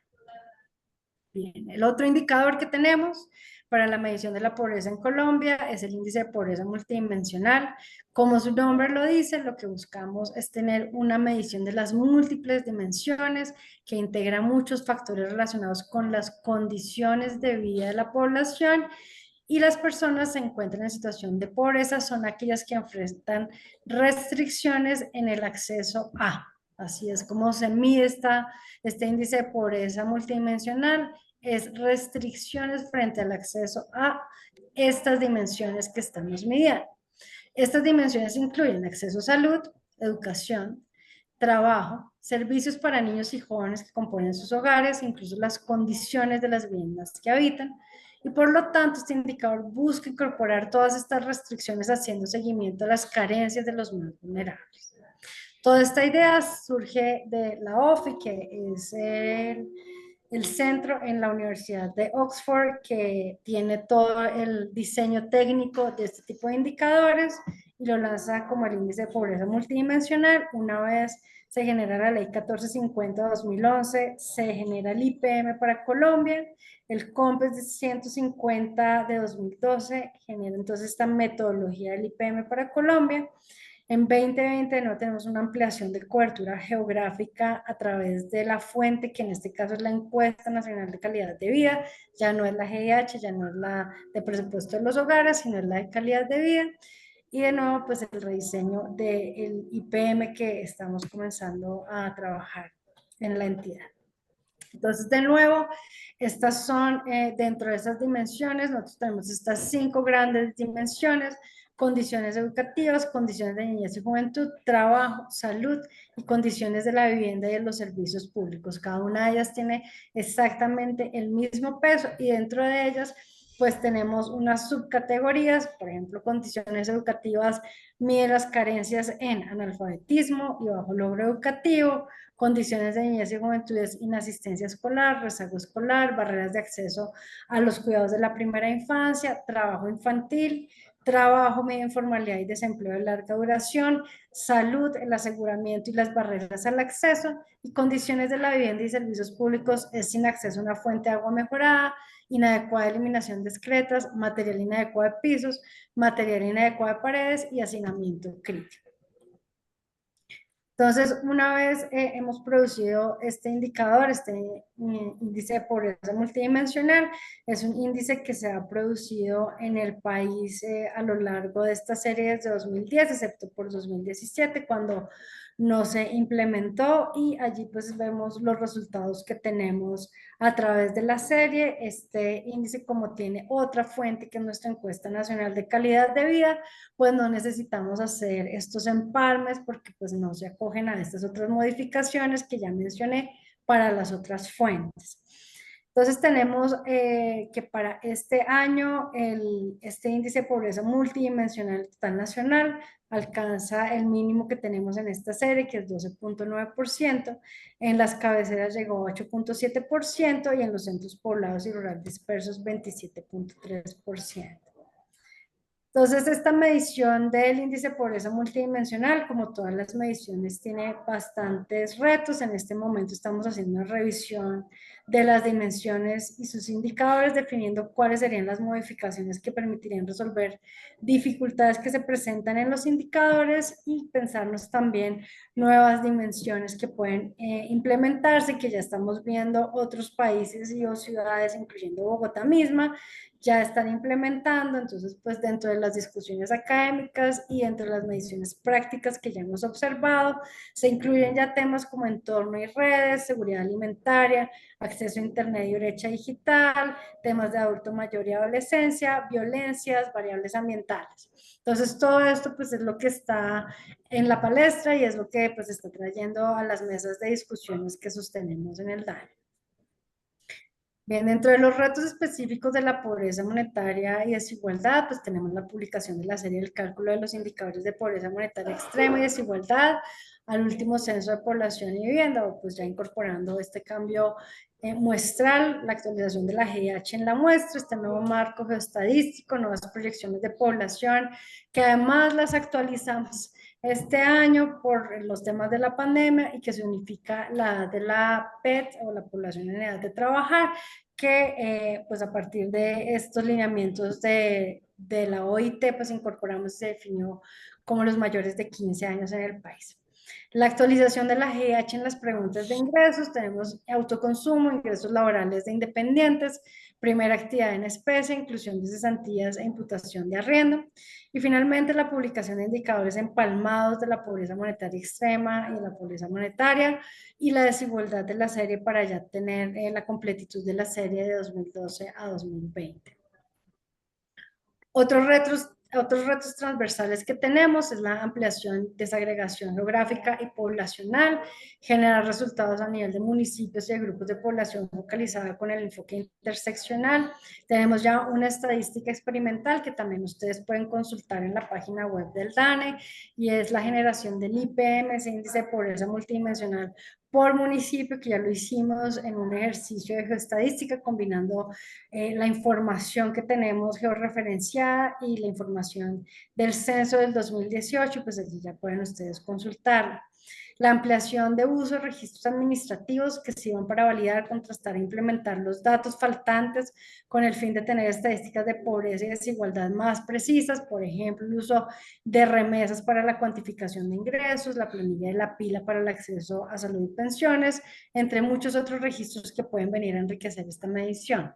Bien, el otro indicador que tenemos para la medición de la pobreza en Colombia es el índice de pobreza multidimensional. Como su nombre lo dice, lo que buscamos es tener una medición de las múltiples dimensiones que integra muchos factores relacionados con las condiciones de vida de la población, y las personas se encuentran en situación de pobreza son aquellas que enfrentan restricciones en el acceso a. Así es como se mide este índice de pobreza multidimensional, es restricciones frente al acceso a estas dimensiones que estamos midiendo. Estas dimensiones incluyen acceso a salud, educación, trabajo, servicios para niños y jóvenes que componen sus hogares, incluso las condiciones de las viviendas que habitan. Y por lo tanto, este indicador busca incorporar todas estas restricciones haciendo seguimiento a las carencias de los más vulnerables. Toda esta idea surge de la OFI, que es el centro en la Universidad de Oxford que tiene todo el diseño técnico de este tipo de indicadores y lo lanza como el índice de pobreza multidimensional. Una vez se genera la ley 1450-2011, se genera el IPM para Colombia, el COMPES de 150 de 2012 genera entonces esta metodología del IPM para Colombia. En 2020 no tenemos una ampliación de cobertura geográfica a través de la fuente, que en este caso es la Encuesta Nacional de Calidad de Vida, ya no es la GIH, ya no es la de presupuesto de los hogares, sino es la de calidad de vida. Y de nuevo, pues el rediseño del IPM que estamos comenzando a trabajar en la entidad. Entonces, de nuevo, estas son dentro de esas dimensiones, nosotros tenemos estas 5 grandes dimensiones: condiciones educativas, condiciones de niñez y juventud, trabajo, salud y condiciones de la vivienda y de los servicios públicos. Cada una de ellas tiene exactamente el mismo peso y dentro de ellas pues tenemos unas subcategorías. Por ejemplo, condiciones educativas mide las carencias en analfabetismo y bajo logro educativo, condiciones de niñez y juventud, inasistencia escolar, rezago escolar, barreras de acceso a los cuidados de la primera infancia, trabajo infantil, trabajo, media informalidad y desempleo de larga duración, salud, el aseguramiento y las barreras al acceso, y condiciones de la vivienda y servicios públicos es sin acceso a una fuente de agua mejorada, inadecuada eliminación de excretas, material inadecuado de pisos, material inadecuado de paredes y hacinamiento crítico. Entonces, una vez hemos producido este indicador, este índice de pobreza multidimensional, es un índice que se ha producido en el país a lo largo de esta serie desde 2010, excepto por 2017, cuando no se implementó, y allí pues vemos los resultados que tenemos a través de la serie. Este índice, como tiene otra fuente que es nuestra encuesta nacional de calidad de vida, pues no necesitamos hacer estos empalmes porque pues no se acogen a estas otras modificaciones que ya mencioné para las otras fuentes. Entonces tenemos que para este año este índice de pobreza multidimensional total nacional alcanza el mínimo que tenemos en esta serie, que es 12,9%, en las cabeceras llegó a 8,7% y en los centros poblados y rurales dispersos 27,3%. Entonces, esta medición del índice de pobreza multidimensional, como todas las mediciones, tiene bastantes retos. En este momento estamos haciendo una revisión de las dimensiones y sus indicadores, definiendo cuáles serían las modificaciones que permitirían resolver dificultades que se presentan en los indicadores y pensarnos también nuevas dimensiones que pueden implementarse, que ya estamos viendo otros países y o ciudades, incluyendo Bogotá misma, ya están implementando. Entonces, pues dentro de las discusiones académicas y entre las mediciones prácticas que ya hemos observado, se incluyen ya temas como entorno y redes, seguridad alimentaria, acceso a Internet y brecha digital, temas de adulto mayor y adolescencia, violencias, variables ambientales. Entonces, todo esto pues es lo que está en la palestra y es lo que pues está trayendo a las mesas de discusiones que sostenemos en el DANE. Bien, dentro de los retos específicos de la pobreza monetaria y desigualdad, pues tenemos la publicación de la serie del cálculo de los indicadores de pobreza monetaria extrema y desigualdad al último censo de población y vivienda, o pues ya incorporando este cambio muestral, la actualización de la GIH en la muestra, este nuevo marco geoestadístico, nuevas proyecciones de población, que además las actualizamos este año por los temas de la pandemia y que se unifica la edad de la PET o la población en edad de trabajar, que pues a partir de estos lineamientos de la OIT pues incorporamos, se definió como los mayores de 15 años en el país. La actualización de la GH en las preguntas de ingresos, tenemos autoconsumo, ingresos laborales de independientes, primera actividad en especie, inclusión de cesantías e imputación de arriendo. Y finalmente la publicación de indicadores empalmados de la pobreza monetaria extrema y la pobreza monetaria y la desigualdad de la serie para ya tener la completitud de la serie de 2012 a 2020. Otros retos transversales que tenemos es la ampliación, desagregación geográfica y poblacional, generar resultados a nivel de municipios y de grupos de población focalizada con el enfoque interseccional. Tenemos ya una estadística experimental que también ustedes pueden consultar en la página web del DANE y es la generación del IPM, ese índice de pobreza multidimensional por municipio, que ya lo hicimos en un ejercicio de geoestadística combinando la información que tenemos georreferenciada y la información del censo del 2018, pues allí ya pueden ustedes consultarla. La ampliación de uso de registros administrativos que sirvan para validar, contrastar e implementar los datos faltantes con el fin de tener estadísticas de pobreza y desigualdad más precisas, por ejemplo, el uso de remesas para la cuantificación de ingresos, la planilla de la pila para el acceso a salud y pensiones, entre muchos otros registros que pueden venir a enriquecer esta medición.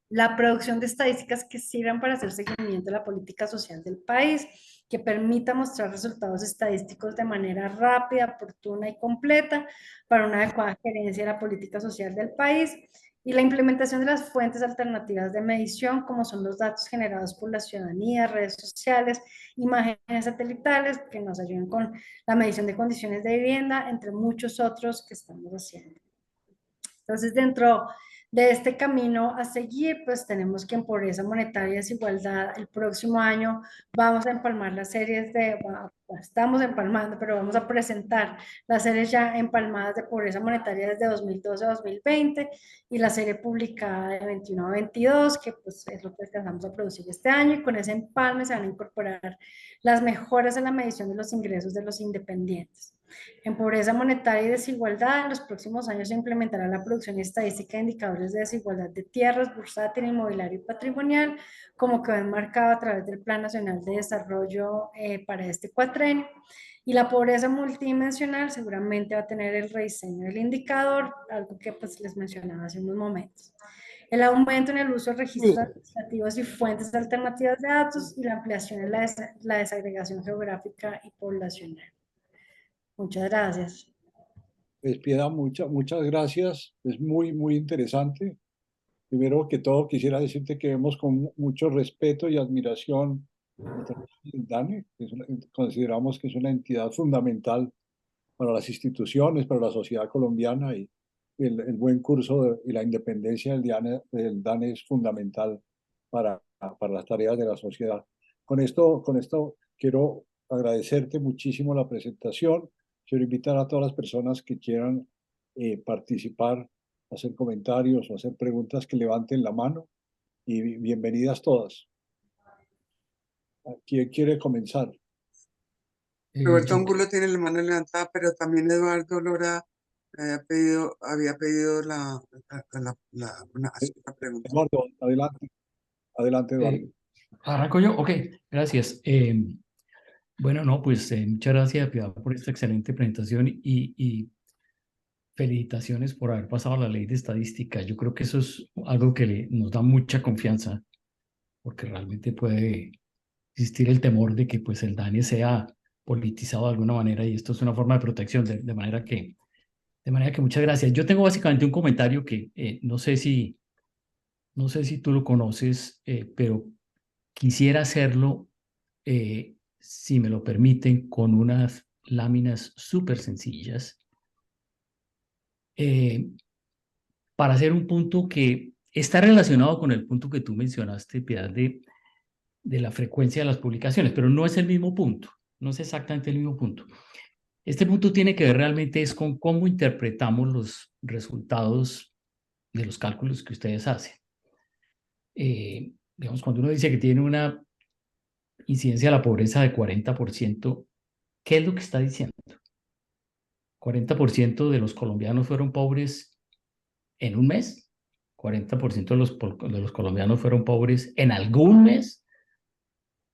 La producción de estadísticas que sirvan para hacer seguimiento de la política social del país, que permita mostrar resultados estadísticos de manera rápida, oportuna y completa para una adecuada gerencia de la política social del país, y la implementación de las fuentes alternativas de medición, como son los datos generados por la ciudadanía, redes sociales, imágenes satelitales, que nos ayuden con la medición de condiciones de vivienda, entre muchos otros que estamos haciendo. Entonces, dentro de este camino a seguir, pues tenemos que en pobreza monetaria y desigualdad el próximo año vamos a empalmar las series estamos empalmando, pero vamos a presentar las series ya empalmadas de pobreza monetaria desde 2012 a 2020 y la serie publicada de 21 a 22, que pues es lo que alcanzamos a producir este año, y con ese empalme se van a incorporar las mejoras en la medición de los ingresos de los independientes. En pobreza monetaria y desigualdad, en los próximos años se implementará la producción estadística de indicadores de desigualdad de tierras, bursátil, inmobiliario y patrimonial, como quedó enmarcado a través del Plan Nacional de Desarrollo para este cuatrenio. Y la pobreza multidimensional seguramente va a tener el rediseño del indicador, algo que pues les mencionaba hace unos momentos. El aumento en el uso de registros administrativos y fuentes alternativas de datos y la ampliación en la desagregación geográfica y poblacional. Muchas gracias. Pues Piedad, muchas gracias. Es muy interesante. Primero que todo, quisiera decirte que vemos con mucho respeto y admiración el trabajo del DANE, consideramos que es una entidad fundamental para las instituciones, para la sociedad colombiana, y el buen curso y la independencia del DANE es fundamental para las tareas de la sociedad. Con esto quiero agradecerte muchísimo la presentación. Quiero invitar a todas las personas que quieran participar, hacer comentarios o hacer preguntas, que levanten la mano, y bienvenidas todas. ¿Quién quiere comenzar? Roberto Yo, Angulo tiene la mano levantada, pero también Eduardo Lora había pedido Eh, hacer una pregunta. Eduardo, adelante, adelante, Eduardo. ¿Arranco yo? Ok, gracias. Bueno, no, pues muchas gracias, Piedad, por esta excelente presentación y felicitaciones por haber pasado la ley de estadística. Yo creo que eso es algo que nos da mucha confianza, porque realmente puede existir el temor de que pues el DANE sea politizado de alguna manera y esto es una forma de protección, de manera que muchas gracias. Yo tengo básicamente un comentario que no sé si tú lo conoces, pero quisiera hacerlo, si me lo permiten, con unas láminas súper sencillas, para hacer un punto que está relacionado con el punto que tú mencionaste, Piedad, de la frecuencia de las publicaciones, pero no es el mismo punto, no es exactamente el mismo punto. Este punto tiene que ver realmente es con cómo interpretamos los resultados de los cálculos que ustedes hacen. Digamos, cuando uno dice que tiene una incidencia de la pobreza de 40%, ¿qué es lo que está diciendo? 40% de los colombianos fueron pobres en un mes, 40% de los colombianos fueron pobres en algún mes,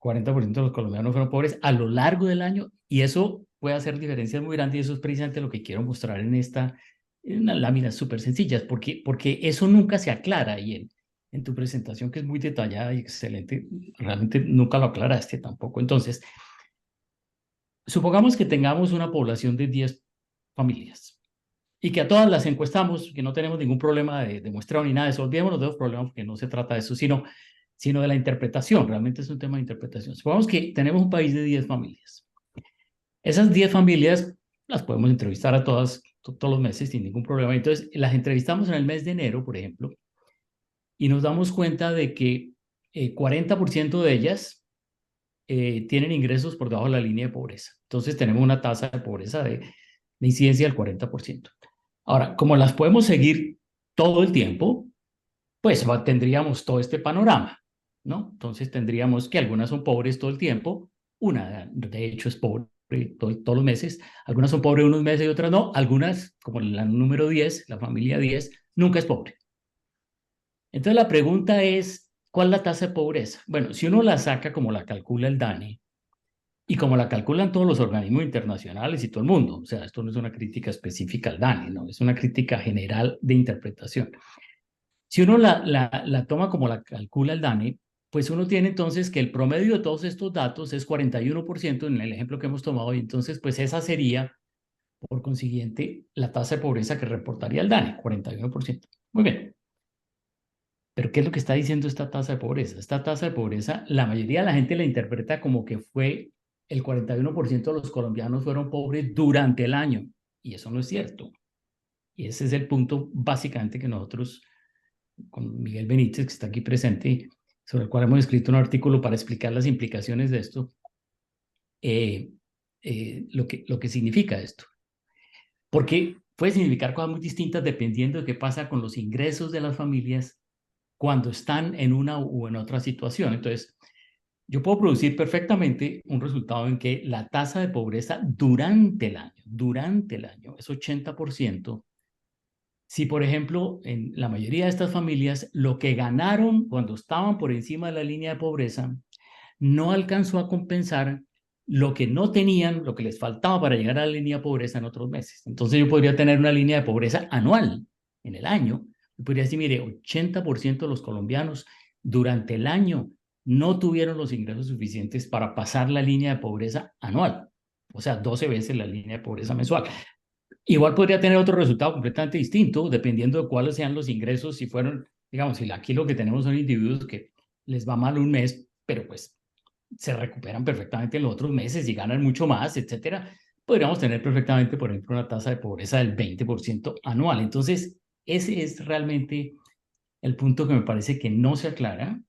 40% de los colombianos fueron pobres a lo largo del año, y eso puede hacer diferencias muy grandes, y eso es precisamente lo que quiero mostrar en unas láminas súper sencillas, porque eso nunca se aclara, y en tu presentación, que es muy detallada y excelente, realmente nunca lo aclaraste tampoco. Entonces, supongamos que tengamos una población de 10 familias y que a todas las encuestamos, que no tenemos ningún problema de muestreo ni nada de eso. Olvidémonos de los problemas, porque no se trata de eso, sino de la interpretación. Realmente es un tema de interpretación. Supongamos que tenemos un país de 10 familias. Esas 10 familias las podemos entrevistar a todas todos los meses sin ningún problema. Entonces, las entrevistamos en el mes de enero, por ejemplo, y nos damos cuenta de que 40% de ellas tienen ingresos por debajo de la línea de pobreza. Entonces tenemos una tasa de pobreza de incidencia del 40%. Ahora, como las podemos seguir todo el tiempo, pues tendríamos todo este panorama, ¿no? Entonces tendríamos que algunas son pobres todo el tiempo, una de hecho es pobre todos los meses, algunas son pobres unos meses y otras no, algunas, como la número 10, la familia 10, nunca es pobre. Entonces la pregunta es, ¿cuál es la tasa de pobreza? Bueno, si uno la saca como la calcula el DANE, y como la calculan todos los organismos internacionales y todo el mundo, o sea, esto no es una crítica específica al DANE, no, es una crítica general de interpretación. Si uno la toma como la calcula el DANE, pues uno tiene entonces que el promedio de todos estos datos es 41% en el ejemplo que hemos tomado, y entonces pues esa sería, por consiguiente, la tasa de pobreza que reportaría el DANE, 41%. Muy bien. Pero ¿qué es lo que está diciendo esta tasa de pobreza? Esta tasa de pobreza, la mayoría de la gente la interpreta como que fue el 41% de los colombianos fueron pobres durante el año, y eso no es cierto. Y ese es el punto básicamente que nosotros, con Miguel Benítez, que está aquí presente, sobre el cual hemos escrito un artículo para explicar las implicaciones de esto, lo que significa esto. Porque puede significar cosas muy distintas dependiendo de qué pasa con los ingresos de las familias cuando están en una u en otra situación. Entonces, yo puedo producir perfectamente un resultado en que la tasa de pobreza durante el año es 80%. Si, por ejemplo, en la mayoría de estas familias, lo que ganaron cuando estaban por encima de la línea de pobreza no alcanzó a compensar lo que no tenían, lo que les faltaba para llegar a la línea de pobreza en otros meses. Entonces yo podría tener una línea de pobreza anual en el año. Yo podría decir, mire, 80% de los colombianos durante el año no tuvieron los ingresos suficientes para pasar la línea de pobreza anual, o sea, 12 veces la línea de pobreza mensual. Igual podría tener otro resultado completamente distinto, dependiendo de cuáles sean los ingresos, si fueron, digamos, si aquí lo que tenemos son individuos que les va mal un mes, pero pues se recuperan perfectamente en los otros meses y ganan mucho más, etcétera. Podríamos tener perfectamente, por ejemplo, una tasa de pobreza del 20% anual. Entonces, ese es realmente el punto que me parece que no se aclara.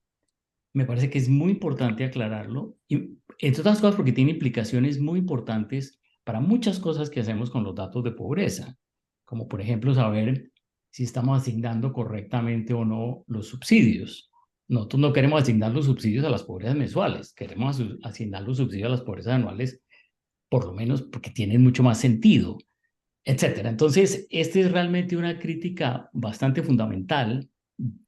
Me parece que es muy importante aclararlo, y entre otras cosas porque tiene implicaciones muy importantes para muchas cosas que hacemos con los datos de pobreza, como por ejemplo saber si estamos asignando correctamente o no los subsidios. Nosotros no queremos asignar los subsidios a las pobrezas mensuales, queremos asignar los subsidios a las pobrezas anuales, por lo menos porque tienen mucho más sentido. etcétera. Entonces, esta es realmente una crítica bastante fundamental,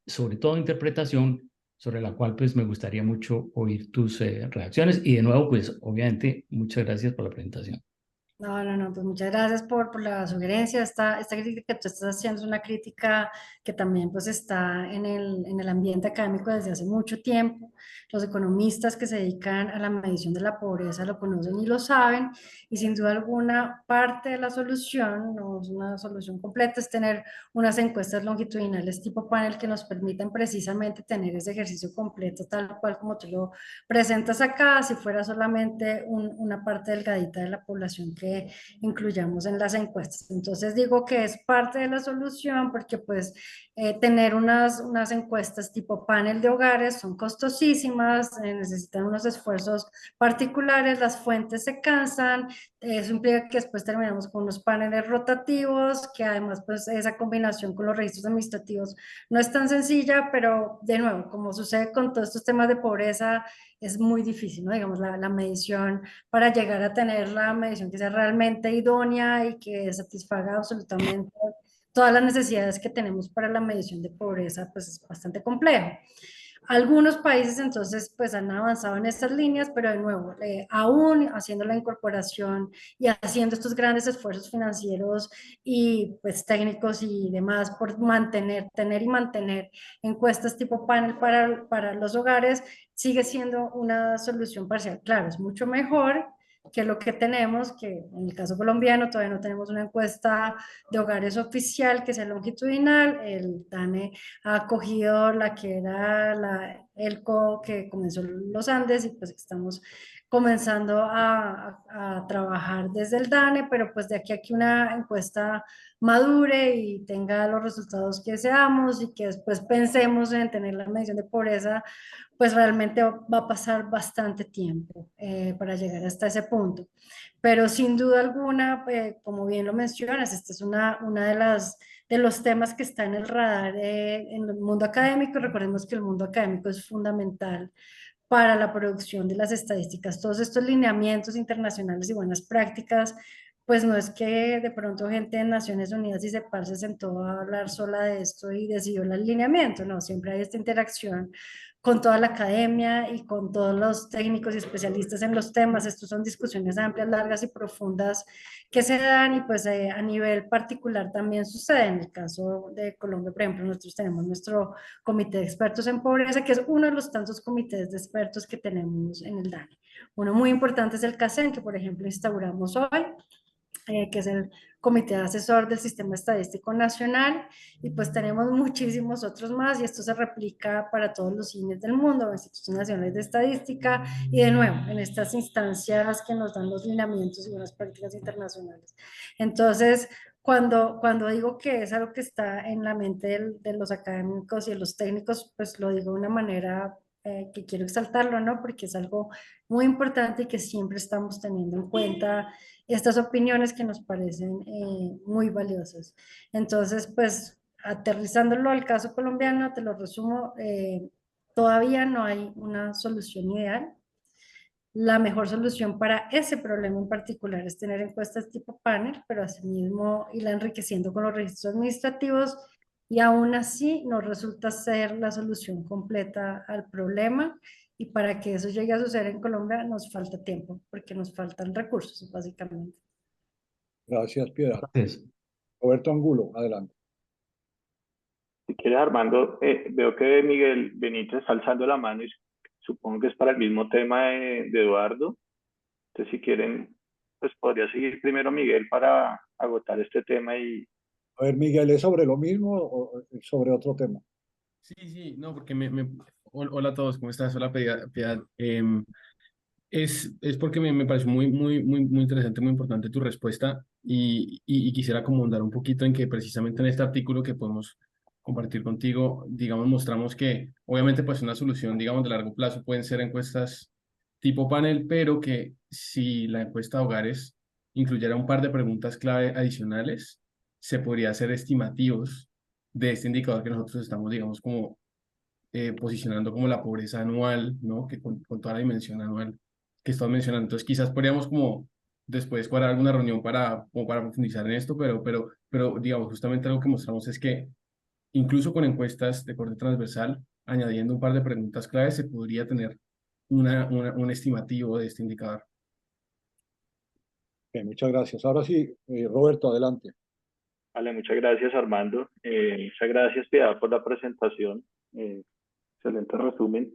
sobre todo interpretación, sobre la cual pues me gustaría mucho oír tus reacciones. Y de nuevo, pues obviamente, muchas gracias por la presentación. No, pues muchas gracias por la sugerencia. Esta crítica que tú estás haciendo es una crítica que también pues está en el ambiente académico desde hace mucho tiempo. Los economistas que se dedican a la medición de la pobreza lo conocen y lo saben, y sin duda alguna parte de la solución, no es una solución completa, es tener unas encuestas longitudinales tipo panel que nos permitan precisamente tener ese ejercicio completo tal cual como tú lo presentas acá, si fuera solamente una parte delgadita de la población que incluyamos en las encuestas. Entonces digo que es parte de la solución porque pues tener unas encuestas tipo panel de hogares son costosísimas, necesitan unos esfuerzos particulares, las fuentes se cansan, eso implica que después terminamos con unos paneles rotativos, que además pues esa combinación con los registros administrativos no es tan sencilla, pero de nuevo, como sucede con todos estos temas de pobreza, es muy difícil, ¿no? Digamos, la medición para llegar a tener la medición que sea realmente idónea y que satisfaga absolutamente todas las necesidades que tenemos para la medición de pobreza, pues es bastante complejo. Algunos países entonces pues han avanzado en estas líneas, pero de nuevo, aún haciendo la incorporación y haciendo estos grandes esfuerzos financieros y pues técnicos y demás por tener y mantener encuestas tipo panel para los hogares, sigue siendo una solución parcial. Claro, es mucho mejor que lo que tenemos, que en el caso colombiano todavía no tenemos una encuesta de hogares oficial que sea longitudinal. El DANE ha acogido la que era la ELCO que comenzó en los Andes, y pues estamos comenzando a trabajar desde el DANE, pero pues de aquí a que una encuesta madure y tenga los resultados que deseamos y que después pensemos en tener la medición de pobreza, pues realmente va a pasar bastante tiempo para llegar hasta ese punto. Pero sin duda alguna, como bien lo mencionas, esta es una de los temas que está en el radar en el mundo académico. Recordemos que el mundo académico es fundamental para la producción de las estadísticas. Todos estos lineamientos internacionales y buenas prácticas, pues no es que de pronto gente en Naciones Unidas y CEPAL se sentó a hablar sola de esto y decidió el alineamiento, no, siempre hay esta interacción con toda la academia y con todos los técnicos y especialistas en los temas. Estos son discusiones amplias, largas y profundas que se dan, y pues a nivel particular también sucede. En el caso de Colombia, por ejemplo, nosotros tenemos nuestro comité de expertos en pobreza, que es uno de los tantos comités de expertos que tenemos en el DANE. Uno muy importante es el CACEN, que por ejemplo instauramos hoy, que es el Comité Asesor del Sistema Estadístico Nacional, y pues tenemos muchísimos otros más, y esto se replica para todos los INES del mundo, Institutos Nacionales de Estadística, y de nuevo, en estas instancias que nos dan los lineamientos y buenas prácticas internacionales. Entonces, cuando digo que es algo que está en la mente de los académicos y de los técnicos, pues lo digo de una manera que quiero exaltarlo, ¿no? Porque es algo muy importante y que siempre estamos teniendo en cuenta estas opiniones que nos parecen muy valiosas. Entonces, pues aterrizándolo al caso colombiano, te lo resumo, todavía no hay una solución ideal. La mejor solución para ese problema en particular es tener encuestas tipo panel, pero asimismo irla enriqueciendo con los registros administrativos, y aún así no resulta ser la solución completa al problema, y para que eso llegue a suceder en Colombia nos falta tiempo, porque nos faltan recursos, básicamente. Gracias, Piedad. Entonces, Roberto Angulo, adelante. Si quieres, Armando, veo que Miguel Benito está alzando la mano y supongo que es para el mismo tema de Eduardo. Entonces, si quieren, pues podría seguir primero Miguel para agotar este tema y A ver, Miguel, ¿es sobre lo mismo o sobre otro tema? Sí, sí, no, porque hola a todos, ¿cómo estás? Hola, Piedad. Es porque me pareció muy interesante, muy importante tu respuesta, y quisiera como ahondar un poquito en que precisamente en este artículo que podemos compartir contigo, digamos, mostramos que obviamente pues una solución, digamos, de largo plazo pueden ser encuestas tipo panel, pero que si la encuesta de hogares incluyera un par de preguntas clave adicionales, se podría hacer estimativos de este indicador que nosotros estamos, digamos, como posicionando como la pobreza anual, ¿no? Que con toda la dimensión anual que estás mencionando. Entonces, quizás podríamos como después cuadrar alguna reunión como para profundizar en esto, pero digamos, justamente algo que mostramos es que incluso con encuestas de corte transversal, añadiendo un par de preguntas claves, se podría tener un estimativo de este indicador. Muchas gracias. Ahora sí, Roberto, adelante. Vale, muchas gracias Armando. Muchas gracias Piedad por la presentación. Excelente resumen.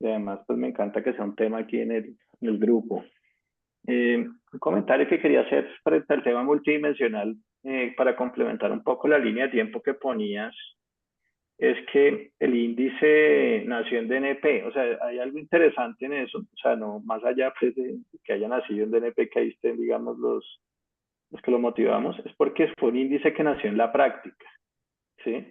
Y además pues me encanta que sea un tema aquí en el grupo. Un comentario que quería hacer frente al tema multidimensional para complementar un poco la línea de tiempo que ponías, es que el índice nació en DNP, o sea, hay algo interesante en eso, o sea, no más allá pues, de que haya nacido en DNP, que ahí estén, digamos, los que lo motivamos, es porque fue un índice que nació en la práctica, ¿sí?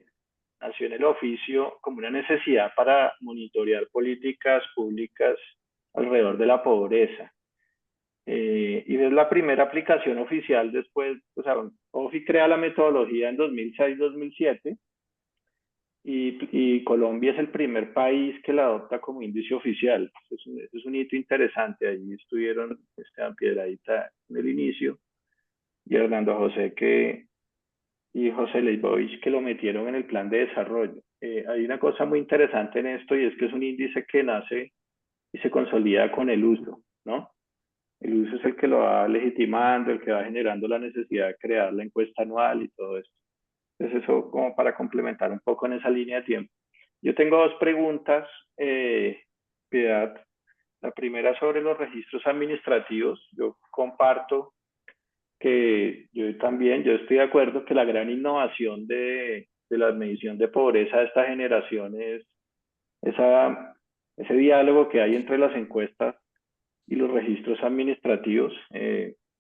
Nació en el oficio como una necesidad para monitorear políticas públicas alrededor de la pobreza. Y es la primera aplicación oficial después, o sea, OFI crea la metodología en 2006-2007 y Colombia es el primer país que la adopta como índice oficial. Es un hito interesante. Ahí estuvieron Esteban Piedradita en el inicio y Hernando José y José Leibovich que lo metieron en el plan de desarrollo. Hay una cosa muy interesante en esto y es que es un índice que nace y se consolida con el uso, ¿no? El uso es el que lo va legitimando, el que va generando la necesidad de crear la encuesta anual y todo esto. Entonces eso como para complementar un poco en esa línea de tiempo. Yo tengo dos preguntas, Piedad. La primera sobre los registros administrativos. Yo comparto que yo estoy de acuerdo que la gran innovación de la medición de pobreza de esta generación es ese diálogo que hay entre las encuestas y los registros administrativos.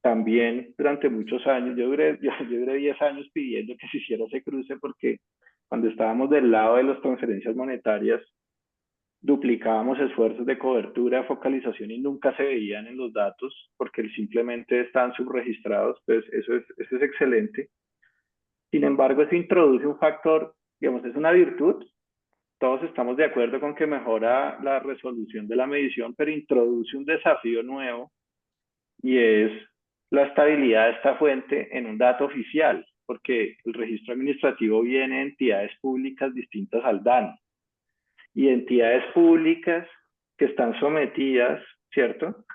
También durante muchos años, yo duré 10 años pidiendo que se hiciera ese cruce porque cuando estábamos del lado de las transferencias monetarias, duplicábamos esfuerzos de cobertura, focalización y nunca se veían en los datos porque simplemente están subregistrados. Pues eso es excelente. Sin embargo, eso introduce un factor, digamos, es una virtud. Todos estamos de acuerdo con que mejora la resolución de la medición, pero introduce un desafío nuevo y es la estabilidad de esta fuente en un dato oficial, porque el registro administrativo viene de entidades públicas distintas al DANE y entidades públicas que están sometidas, ¿cierto?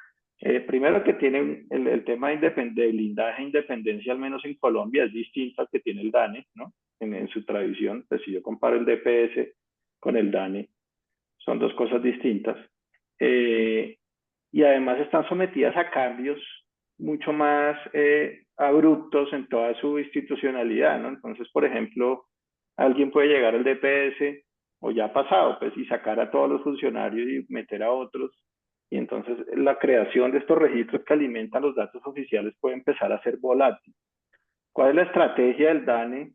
Primero que tienen el tema de blindaje e independencia, al menos en Colombia, es distinto al que tiene el DANE, ¿no? En su tradición, pues si yo comparo el DPS con el DANE, son dos cosas distintas. Y además están sometidas a cambios mucho más abruptos en toda su institucionalidad, ¿no? Entonces, por ejemplo, alguien puede llegar al DPS, o ya ha pasado, pues, y sacar a todos los funcionarios y meter a otros, y entonces la creación de estos registros que alimentan los datos oficiales puede empezar a ser volátil. ¿Cuál es la estrategia del DANE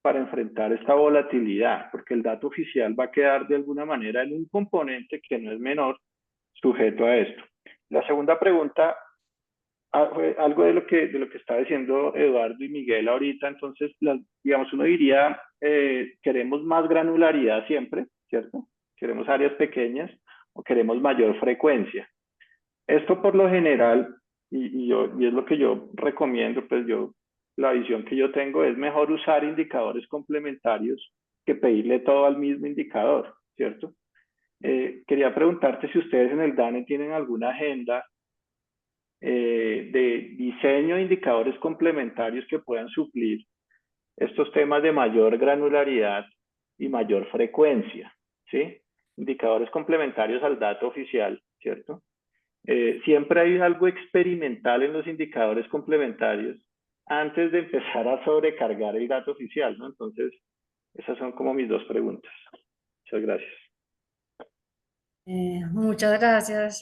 para enfrentar esta volatilidad? Porque el dato oficial va a quedar de alguna manera en un componente que no es menor sujeto a esto. La segunda pregunta fue algo de lo que estaba diciendo Eduardo y Miguel ahorita. Entonces, digamos, uno diría, queremos más granularidad siempre, ¿cierto? Queremos áreas pequeñas o queremos mayor frecuencia. Esto por lo general, y es lo que yo recomiendo, pues la visión que yo tengo es mejor usar indicadores complementarios que pedirle todo al mismo indicador, ¿cierto? Quería preguntarte si ustedes en el DANE tienen alguna agenda de diseño de indicadores complementarios que puedan suplir estos temas de mayor granularidad y mayor frecuencia, ¿sí? Indicadores complementarios al dato oficial, ¿cierto? Siempre hay algo experimental en los indicadores complementarios antes de empezar a sobrecargar el dato oficial, ¿no? Entonces, esas son como mis dos preguntas. Muchas gracias. Muchas gracias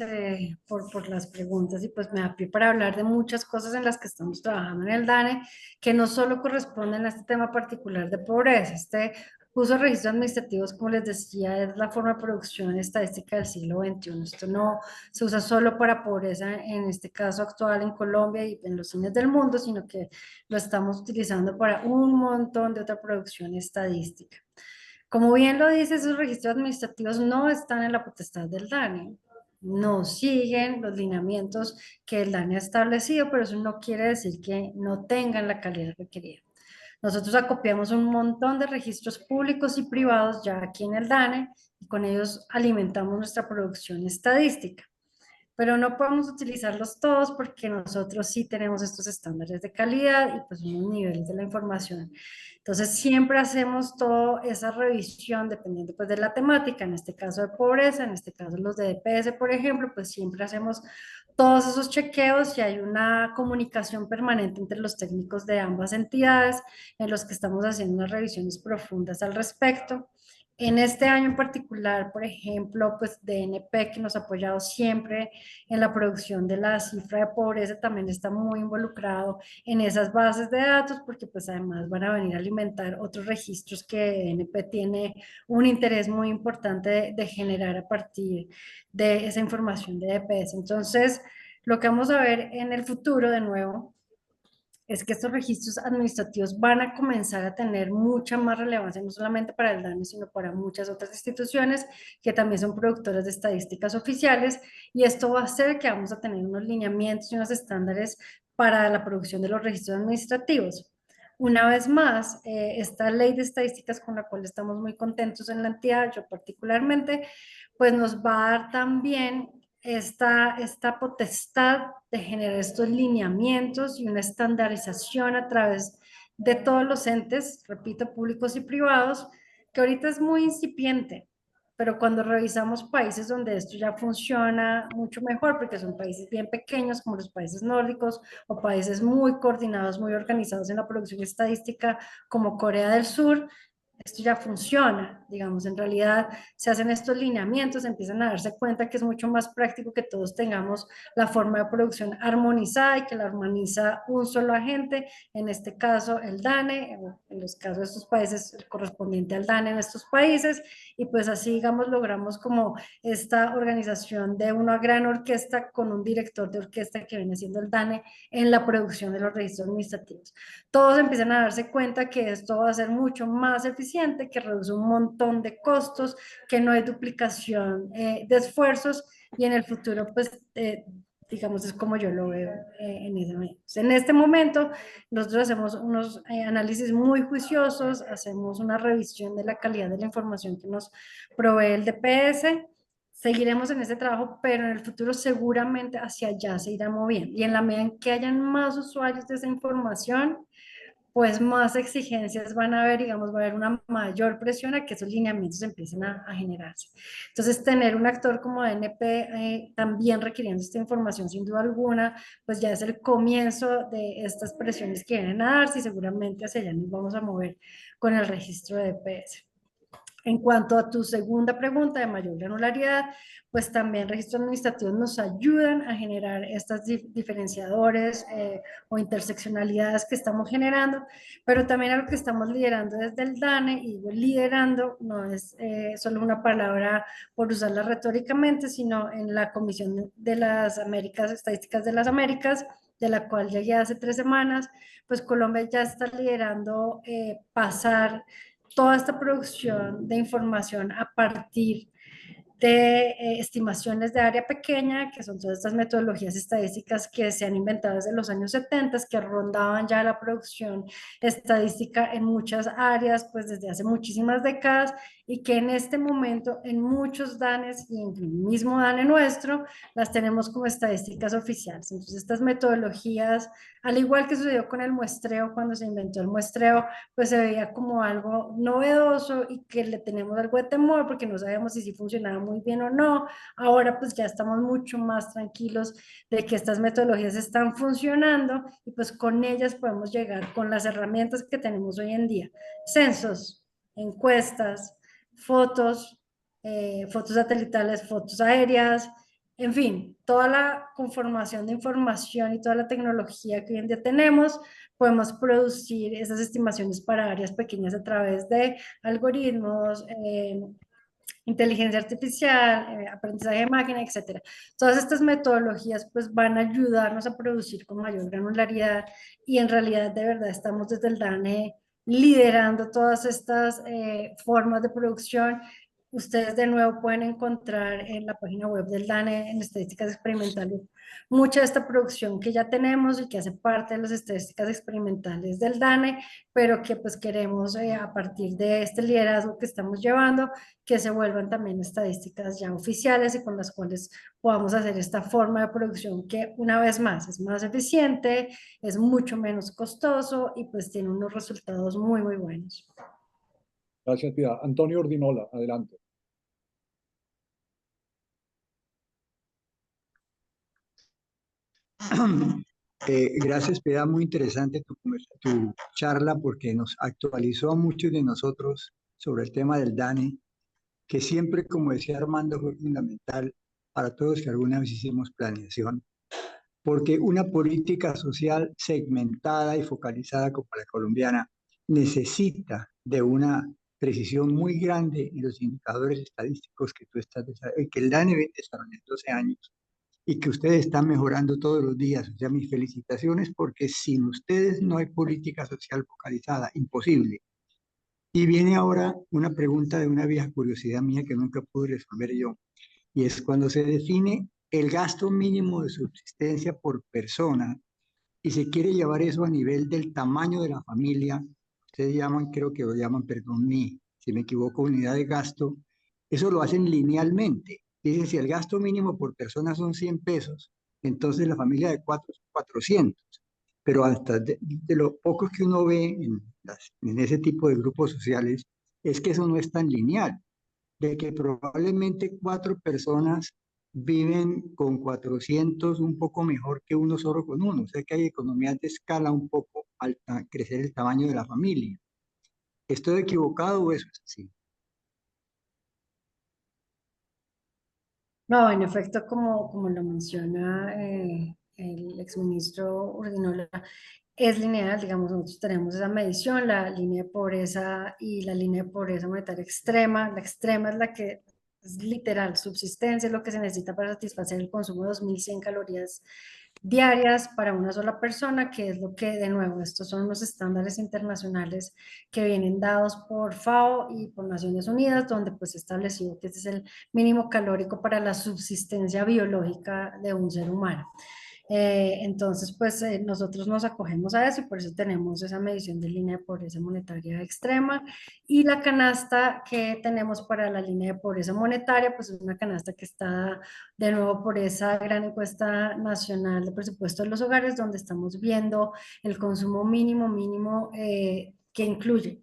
por las preguntas y pues me da pie para hablar de muchas cosas en las que estamos trabajando en el DANE que no solo corresponden a este tema particular de pobreza. Este uso de registros administrativos, como les decía, es la forma de producción estadística del siglo XXI. Esto no se usa solo para pobreza, en este caso actual en Colombia y en los fines del mundo, sino que lo estamos utilizando para un montón de otra producción estadística. Como bien lo dice, esos registros administrativos no están en la potestad del DANE. no siguen los lineamientos que el DANE ha establecido, pero eso no quiere decir que no tengan la calidad requerida. Nosotros acopiamos un montón de registros públicos y privados ya aquí en el DANE y con ellos alimentamos nuestra producción estadística. Pero no podemos utilizarlos todos porque nosotros sí tenemos estos estándares de calidad y pues unos niveles de la información. Entonces siempre hacemos toda esa revisión dependiendo pues de la temática, en este caso de pobreza, en este caso los de DPS, por ejemplo, pues siempre hacemos todos esos chequeos y hay una comunicación permanente entre los técnicos de ambas entidades en los que estamos haciendo unas revisiones profundas al respecto. En este año en particular, por ejemplo, pues DNP, que nos ha apoyado siempre en la producción de la cifra de pobreza, también está muy involucrado en esas bases de datos, porque pues además van a venir a alimentar otros registros que DNP tiene un interés muy importante de generar a partir de esa información de DPS. Entonces, lo que vamos a ver en el futuro, de nuevo, es que estos registros administrativos van a comenzar a tener mucha más relevancia, no solamente para el DANE, sino para muchas otras instituciones que también son productoras de estadísticas oficiales, y esto va a hacer que vamos a tener unos lineamientos y unos estándares para la producción de los registros administrativos. Una vez más, esta ley de estadísticas con la cual estamos muy contentos en la entidad, yo particularmente, pues nos va a dar también esta potestad de generar estos lineamientos y una estandarización a través de todos los entes, repito, públicos y privados, que ahorita es muy incipiente, pero cuando revisamos países donde esto ya funciona mucho mejor, porque son países bien pequeños como los países nórdicos o países muy coordinados, muy organizados en la producción estadística como Corea del Sur, esto ya funciona, digamos, en realidad se hacen estos lineamientos, empiezan a darse cuenta que es mucho más práctico que todos tengamos la forma de producción armonizada y que la armoniza un solo agente, en este caso el DANE, en los casos de estos países, el correspondiente al DANE en estos países, y pues así, digamos, logramos como esta organización de una gran orquesta con un director de orquesta que viene siendo el DANE en la producción de los registros administrativos. Todos empiezan a darse cuenta que esto va a ser mucho más eficiente, que reduce un montón de costos, que no hay duplicación de esfuerzos y en el futuro, pues, digamos, es como yo lo veo en ese momento. En este momento, nosotros hacemos unos análisis muy juiciosos, hacemos una revisión de la calidad de la información que nos provee el DPS. Seguiremos en ese trabajo, pero en el futuro seguramente hacia allá se irá moviendo. Y en la medida en que hayan más usuarios de esa información, pues más exigencias van a haber, digamos, va a haber una mayor presión a que esos lineamientos empiecen a generarse. Entonces, tener un actor como DNP también requiriendo esta información, sin duda alguna, pues ya es el comienzo de estas presiones que vienen a darse y seguramente hacia allá nos vamos a mover con el registro de DPS. En cuanto a tu segunda pregunta de mayor granularidad, pues también registros administrativos nos ayudan a generar estas diferenciadores o interseccionalidades que estamos generando, pero también algo que estamos liderando desde el DANE, y liderando no es solo una palabra por usarla retóricamente, sino en la Comisión de las Américas, Estadísticas de las Américas, de la cual llegué hace 3 semanas, pues Colombia ya está liderando pasar toda esta producción de información a partir de estimaciones de área pequeña, que son todas estas metodologías estadísticas que se han inventado desde los años 70, que rondaban ya la producción estadística en muchas áreas, pues desde hace muchísimas décadas, y que en este momento en muchos DANES y en el mismo DANE nuestro, las tenemos como estadísticas oficiales. Entonces estas metodologías, al igual que sucedió con el muestreo, cuando se inventó el muestreo, pues se veía como algo novedoso y que le tenemos algo de temor porque no sabíamos si sí funcionaba muy bien o no. Ahora pues ya estamos mucho más tranquilos de que estas metodologías están funcionando y pues con ellas podemos llegar con las herramientas que tenemos hoy en día. Censos, encuestas, fotos, fotos satelitales, fotos aéreas, en fin, toda la conformación de información y toda la tecnología que hoy en día tenemos, podemos producir esas estimaciones para áreas pequeñas a través de algoritmos, inteligencia artificial, aprendizaje de máquina, etcétera. Todas estas metodologías pues van a ayudarnos a producir con mayor granularidad y en realidad de verdad estamos desde el DANE liderando todas estas formas de producción ustedes de nuevo pueden encontrar en la página web del DANE, en estadísticas experimentales, mucha de esta producción que ya tenemos y que hace parte de las estadísticas experimentales del DANE, pero que pues queremos a partir de este liderazgo que estamos llevando, que se vuelvan también estadísticas ya oficiales y con las cuales podamos hacer esta forma de producción que una vez más es más eficiente, es mucho menos costoso y pues tiene unos resultados muy, muy buenos. Gracias, Piedad. Antonio Ordinola, adelante. Gracias, Piedad. Muy interesante tu charla porque nos actualizó a muchos de nosotros sobre el tema del DANE, que siempre, como decía Armando, fue fundamental para todos que alguna vez hicimos planeación, porque una política social segmentada y focalizada como la colombiana necesita de una precisión muy grande en los indicadores estadísticos que tú estás que el DANE viene desarrollando 12 años y que ustedes están mejorando todos los días. O sea, mis felicitaciones porque sin ustedes no hay política social focalizada, imposible. Y viene ahora una pregunta de una vieja curiosidad mía que nunca pude resolver yo, y es cuando se define el gasto mínimo de subsistencia por persona y se quiere llevar eso a nivel del tamaño de la familia, ustedes llaman, creo que lo llaman, perdón, si me equivoco, unidad de gasto, eso lo hacen linealmente. Dicen, si el gasto mínimo por persona son 100 pesos, entonces la familia de 4 son 400. Pero hasta de lo poco que uno ve en ese tipo de grupos sociales, es que eso no es tan lineal, de que probablemente 4 personas viven con 400 un poco mejor que uno solo con uno. O sea que hay economías de escala un poco al crecer el tamaño de la familia. ¿Estoy equivocado o eso es así? No, en efecto, como lo menciona el exministro Urdinola, es lineal, digamos, nosotros tenemos esa medición, la línea de pobreza y la línea de pobreza monetaria extrema. La extrema es la que es literal, subsistencia, es lo que se necesita para satisfacer el consumo de 2.100 calorías diarias para una sola persona, que es lo que, de nuevo, estos son los estándares internacionales que vienen dados por FAO y por Naciones Unidas, donde pues establecido que este es el mínimo calórico para la subsistencia biológica de un ser humano. Entonces, pues nosotros nos acogemos a eso y por eso tenemos esa medición de línea de pobreza monetaria extrema. Y la canasta que tenemos para la línea de pobreza monetaria, pues es una canasta que está de nuevo por esa gran encuesta nacional de presupuesto de los hogares, donde estamos viendo el consumo mínimo que incluye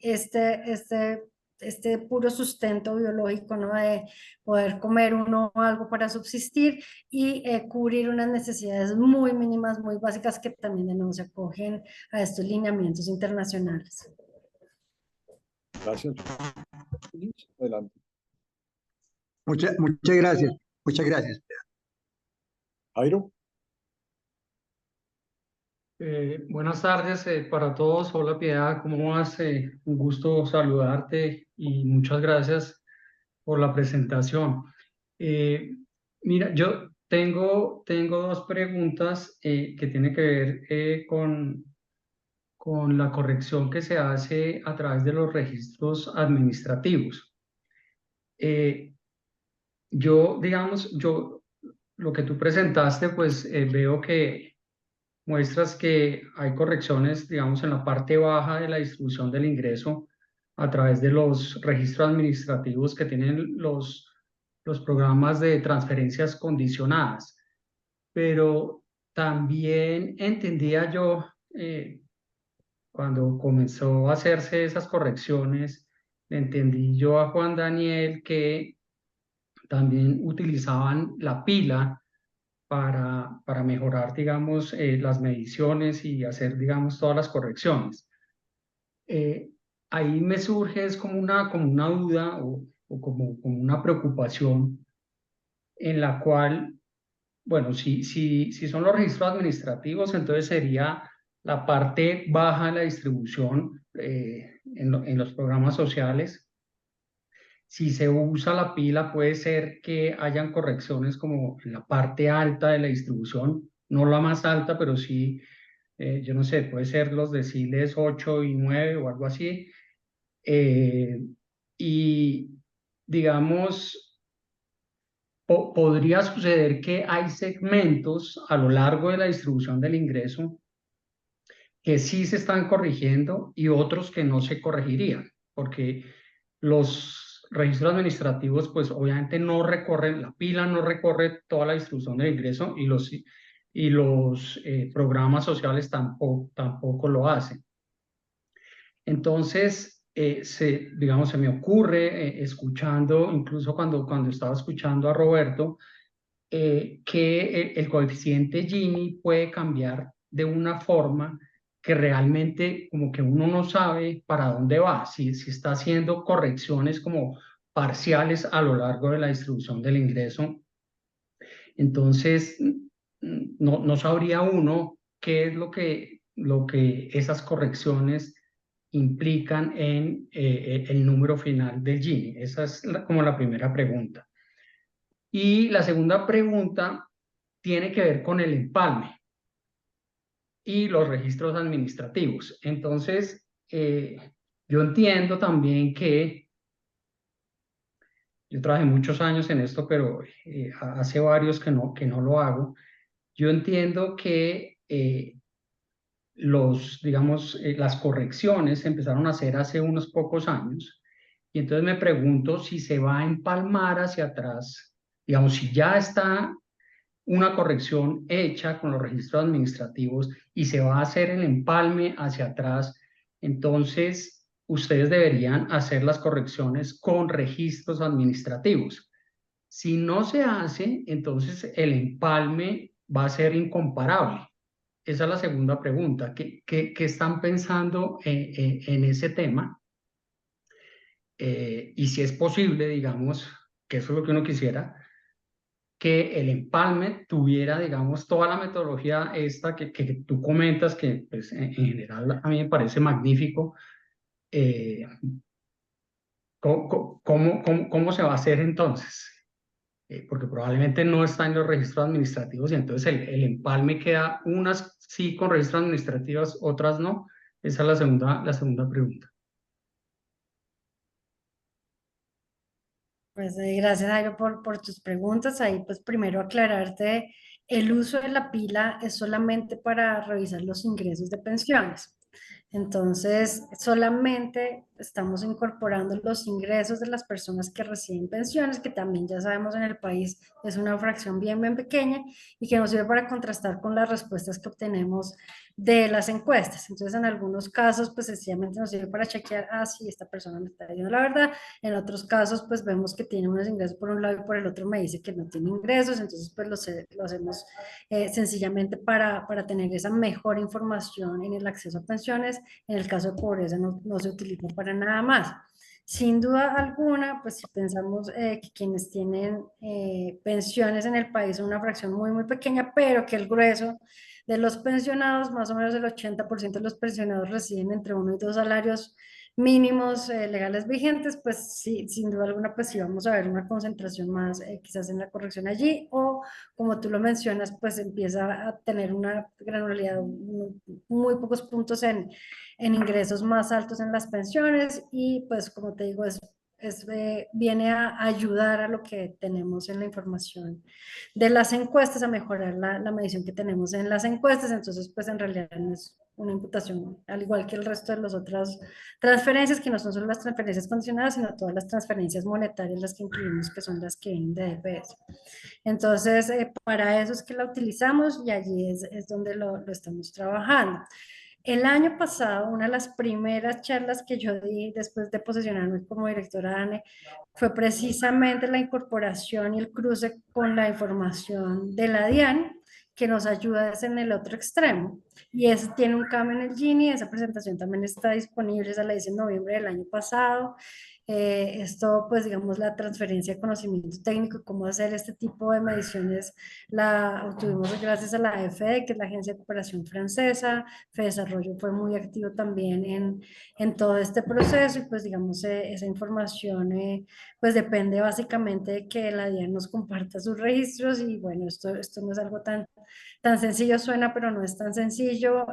este puro sustento biológico, ¿no? De poder comer uno algo para subsistir y cubrir unas necesidades muy mínimas, muy básicas que también de nuevo se acogen a estos lineamientos internacionales. Gracias. Adelante. Muchas gracias. Muchas gracias. Jairo. Buenas tardes para todos. Hola Piedad, ¿cómo vas? Un gusto saludarte y muchas gracias por la presentación. Eh, Mira, yo tengo dos preguntas que tienen que ver con la corrección que se hace a través de los registros administrativos. Yo, lo que tú presentaste, pues veo que muestras que hay correcciones, digamos, en la parte baja de la distribución del ingreso a través de los registros administrativos que tienen los programas de transferencias condicionadas. Pero también entendía yo, cuando comenzó a hacerse esas correcciones, le entendí yo a Juan Daniel que también utilizaban la pila para mejorar, digamos, las mediciones y hacer, digamos, todas las correcciones. Eh, Ahí me surge es como una duda o como una preocupación en la cual, bueno, si son los registros administrativos, entonces sería la parte baja de la distribución en los programas sociales. Si se usa la pila, puede ser que hayan correcciones como en la parte alta de la distribución, no la más alta, pero sí, yo no sé, puede ser los deciles 8 y 9 o algo así. Eh, y, digamos, podría suceder que hay segmentos a lo largo de la distribución del ingreso que sí se están corrigiendo y otros que no se corregirían, porque los registros administrativos, pues obviamente no recorren, la pila no recorre toda la distribución del ingreso y los programas sociales tampoco lo hacen. Entonces, digamos, se me ocurre, escuchando, incluso cuando estaba escuchando a Roberto, que el coeficiente Gini puede cambiar de una forma que realmente como que uno no sabe para dónde va, si está haciendo correcciones como parciales a lo largo de la distribución del ingreso. Entonces, no sabría uno qué es lo que esas correcciones implican en el número final del Gini. Esa es como la primera pregunta. Y la segunda pregunta tiene que ver con el empalme y los registros administrativos. Entonces, yo entiendo también que yo trabajé muchos años en esto, pero hace varios que no lo hago. Yo entiendo que las correcciones se empezaron a hacer hace unos pocos años y entonces me pregunto si se va a empalmar hacia atrás, digamos, si ya está una corrección hecha con los registros administrativos y se va a hacer el empalme hacia atrás, entonces ustedes deberían hacer las correcciones con registros administrativos. Si no se hace, entonces el empalme va a ser incomparable. Esa es la segunda pregunta. ¿Qué están pensando en ese tema? Y si es posible, digamos, que eso es lo que uno quisiera, que el empalme tuviera, digamos, toda la metodología esta que tú comentas, que pues, en general a mí me parece magnífico. ¿Cómo se va a hacer entonces? Porque probablemente no está en los registros administrativos y entonces el empalme queda unas sí con registros administrativos, otras no. Esa es la segunda pregunta. Pues gracias, Jairo, por tus preguntas. Ahí, pues primero aclararte, el uso de la pila es solamente para revisar los ingresos de pensiones. Entonces, solamente estamos incorporando los ingresos de las personas que reciben pensiones, que también ya sabemos en el país es una fracción bien pequeña y que nos sirve para contrastar con las respuestas que obtenemos de las encuestas. Entonces, en algunos casos, pues sencillamente nos sirve para chequear, si esta persona me está diciendo la verdad. En otros casos, pues vemos que tiene unos ingresos por un lado y por el otro me dice que no tiene ingresos. Entonces, pues lo hacemos sencillamente para tener esa mejor información en el acceso a pensiones. En el caso de pobreza no se utiliza para nada más. Sin duda alguna, pues si pensamos que quienes tienen pensiones en el país son una fracción muy pequeña, pero que el grueso de los pensionados, más o menos el 80% de los pensionados reciben entre 1 y 2 salarios mínimos legales vigentes, pues sí, sin duda alguna, pues sí vamos a ver una concentración más quizás en la corrección allí, o como tú lo mencionas, pues empieza a tener una granularidad, muy pocos puntos en ingresos más altos en las pensiones y pues como te digo, viene a ayudar a lo que tenemos en la información de las encuestas, a mejorar la medición que tenemos en las encuestas. Entonces pues en realidad no es una imputación, al igual que el resto de las otras transferencias, que no son solo las transferencias condicionadas, sino todas las transferencias monetarias, las que incluimos, que son las que vienen de DPS. Entonces, para eso es que la utilizamos y allí es donde lo estamos trabajando. El año pasado, una de las primeras charlas que yo di después de posesionarme como directora ANE fue precisamente la incorporación y el cruce con la información de la DIAN, que nos ayuda en el otro extremo. Y eso tiene un cambio en el Gini. Esa presentación también está disponible, esa la hice en noviembre del año pasado. Esto, pues digamos, la transferencia de conocimiento técnico, cómo hacer este tipo de mediciones, la obtuvimos gracias a la AFD, que es la Agencia de Cooperación Francesa. FEDesarrollo fue muy activo también en todo este proceso y pues digamos, esa información pues depende básicamente de que la DIAN nos comparta sus registros y bueno, esto no es algo tan sencillo, suena, pero no es tan sencillo,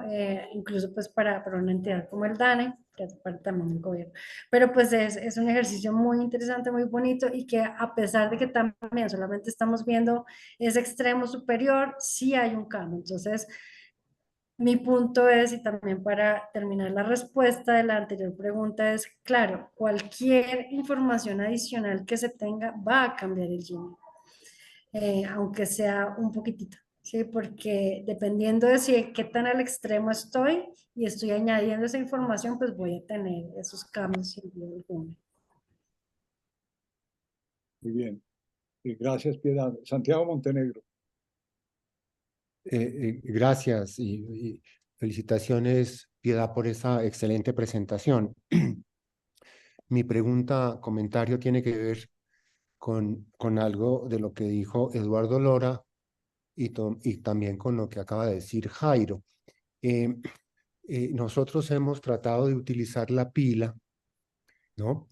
incluso pues para una entidad como el DANE. que hace parte también del gobierno. Pero pues es un ejercicio muy interesante, muy bonito y que a pesar de que también solamente estamos viendo ese extremo superior, sí hay un cambio. Entonces, mi punto es, y también para terminar la respuesta de la anterior pregunta, es, claro, cualquier información adicional que se tenga va a cambiar el Gini, aunque sea un poquitito, ¿sí? Porque dependiendo de si qué tan al extremo estoy y estoy añadiendo esa información, pues voy a tener esos cambios sin duda alguna. Muy bien. Gracias, Piedad. Santiago Montenegro. Gracias y felicitaciones, Piedad, por esa excelente presentación. Mi pregunta, comentario tiene que ver con algo de lo que dijo Eduardo Lora y también con lo que acaba de decir Jairo. Nosotros hemos tratado de utilizar la pila, ¿no?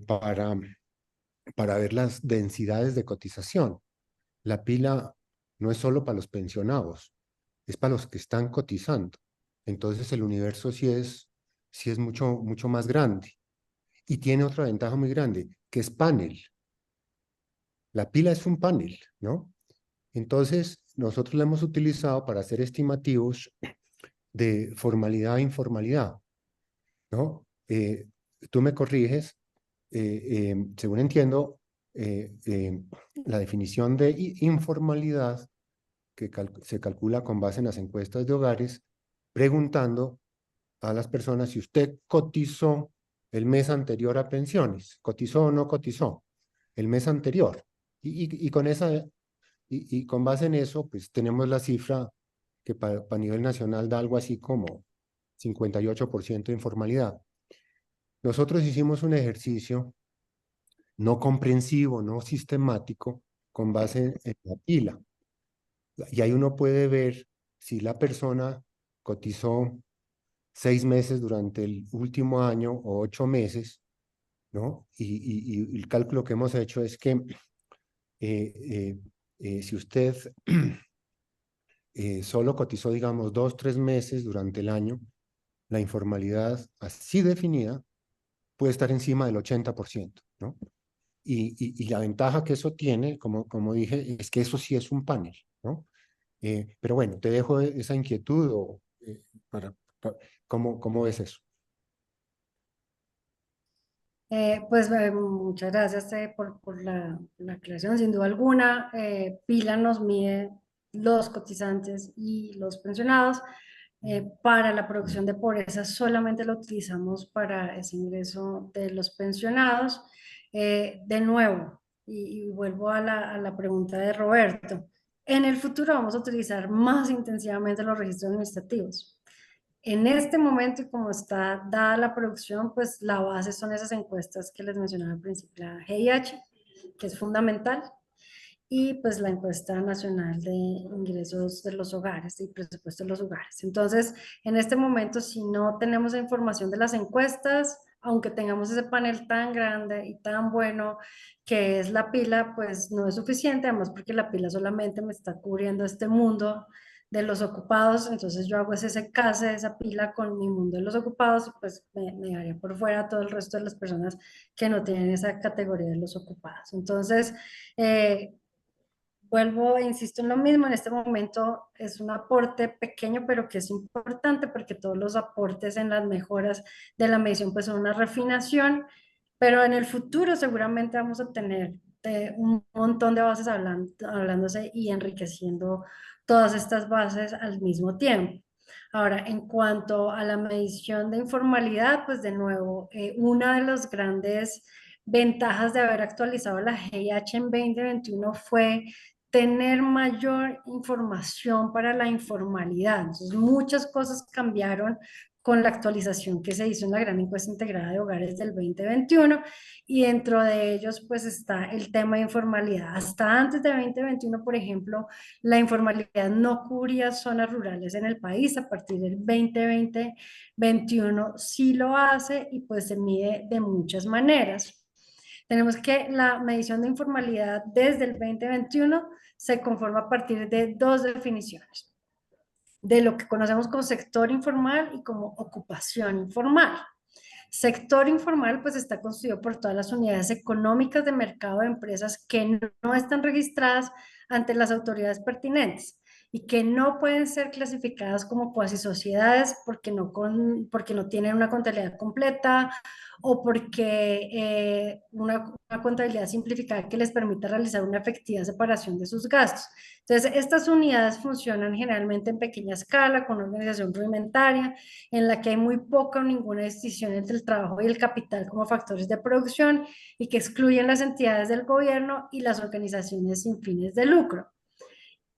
Para ver las densidades de cotización. La pila no es solo para los pensionados, es para los que están cotizando. Entonces el universo sí es mucho más grande. Y tiene otra ventaja muy grande, que es panel. La pila es un panel, ¿no? Entonces nosotros la hemos utilizado para hacer estimativos de formalidad e informalidad, ¿no? Tú me corriges, según entiendo, la definición de informalidad que se calcula con base en las encuestas de hogares, preguntando a las personas si usted cotizó el mes anterior a pensiones, cotizó o no cotizó el mes anterior. Y con base en eso, pues tenemos la cifra que para nivel nacional da algo así como 58% de informalidad. Nosotros hicimos un ejercicio no comprensivo, no sistemático, con base en la pila. Y ahí uno puede ver si la persona cotizó 6 meses durante el último año o 8 meses, ¿no? Y el cálculo que hemos hecho es que si usted solo cotizó, digamos, 2, 3 meses durante el año, la informalidad así definida puede estar encima del 80%, ¿no? Y la ventaja que eso tiene, como dije, es que eso sí es un panel, ¿no? Pero bueno, te dejo esa inquietud ¿cómo ves eso? Pues muchas gracias por la aclaración. Sin duda alguna, Pila nos mide los cotizantes y los pensionados. Para la producción de pobreza solamente lo utilizamos para ese ingreso de los pensionados. De nuevo, y vuelvo a la pregunta de Roberto, en el futuro vamos a utilizar más intensivamente los registros administrativos. En este momento, y como está dada la producción, pues la base son esas encuestas que les mencionaba al principio, la GIH, que es fundamental, y pues la encuesta nacional de ingresos de los hogares y presupuesto de los hogares. Entonces, en este momento, si no tenemos la información de las encuestas, aunque tengamos ese panel tan grande y tan bueno que es la pila, pues no es suficiente, además porque la pila solamente me está cubriendo este mundo de los ocupados, entonces yo hago ese case de esa pila con mi mundo de los ocupados y pues me dejaría por fuera todo el resto de las personas que no tienen esa categoría de los ocupados. Entonces, vuelvo e insisto en lo mismo, en este momento es un aporte pequeño, pero que es importante porque todos los aportes en las mejoras de la medición pues son una refinación, pero en el futuro seguramente vamos a tener un montón de bases hablándose y enriqueciendo todas estas bases al mismo tiempo. Ahora, en cuanto a la medición de informalidad, pues de nuevo, una de las grandes ventajas de haber actualizado la GIH en 2021 fue tener mayor información para la informalidad. Entonces, muchas cosas cambiaron con la actualización que se hizo en la gran encuesta integrada de hogares del 2021 y dentro de ellos pues está el tema de informalidad. Hasta antes de 2021, por ejemplo, la informalidad no cubría zonas rurales en el país. A partir del 2020-21 sí lo hace y pues se mide de muchas maneras. Tenemos que la medición de informalidad desde el 2021 se conforma a partir de 2 definiciones. de lo que conocemos como sector informal y como ocupación informal. Sector informal pues está constituido por todas las unidades económicas de mercado de empresas que no están registradas ante las autoridades pertinentes y que no pueden ser clasificadas como cuasi sociedades porque no tienen una contabilidad completa o porque una contabilidad simplificada que les permita realizar una efectiva separación de sus gastos. Entonces, estas unidades funcionan generalmente en pequeña escala, con una organización rudimentaria, en la que hay muy poca o ninguna distinción entre el trabajo y el capital como factores de producción y que excluyen las entidades del gobierno y las organizaciones sin fines de lucro.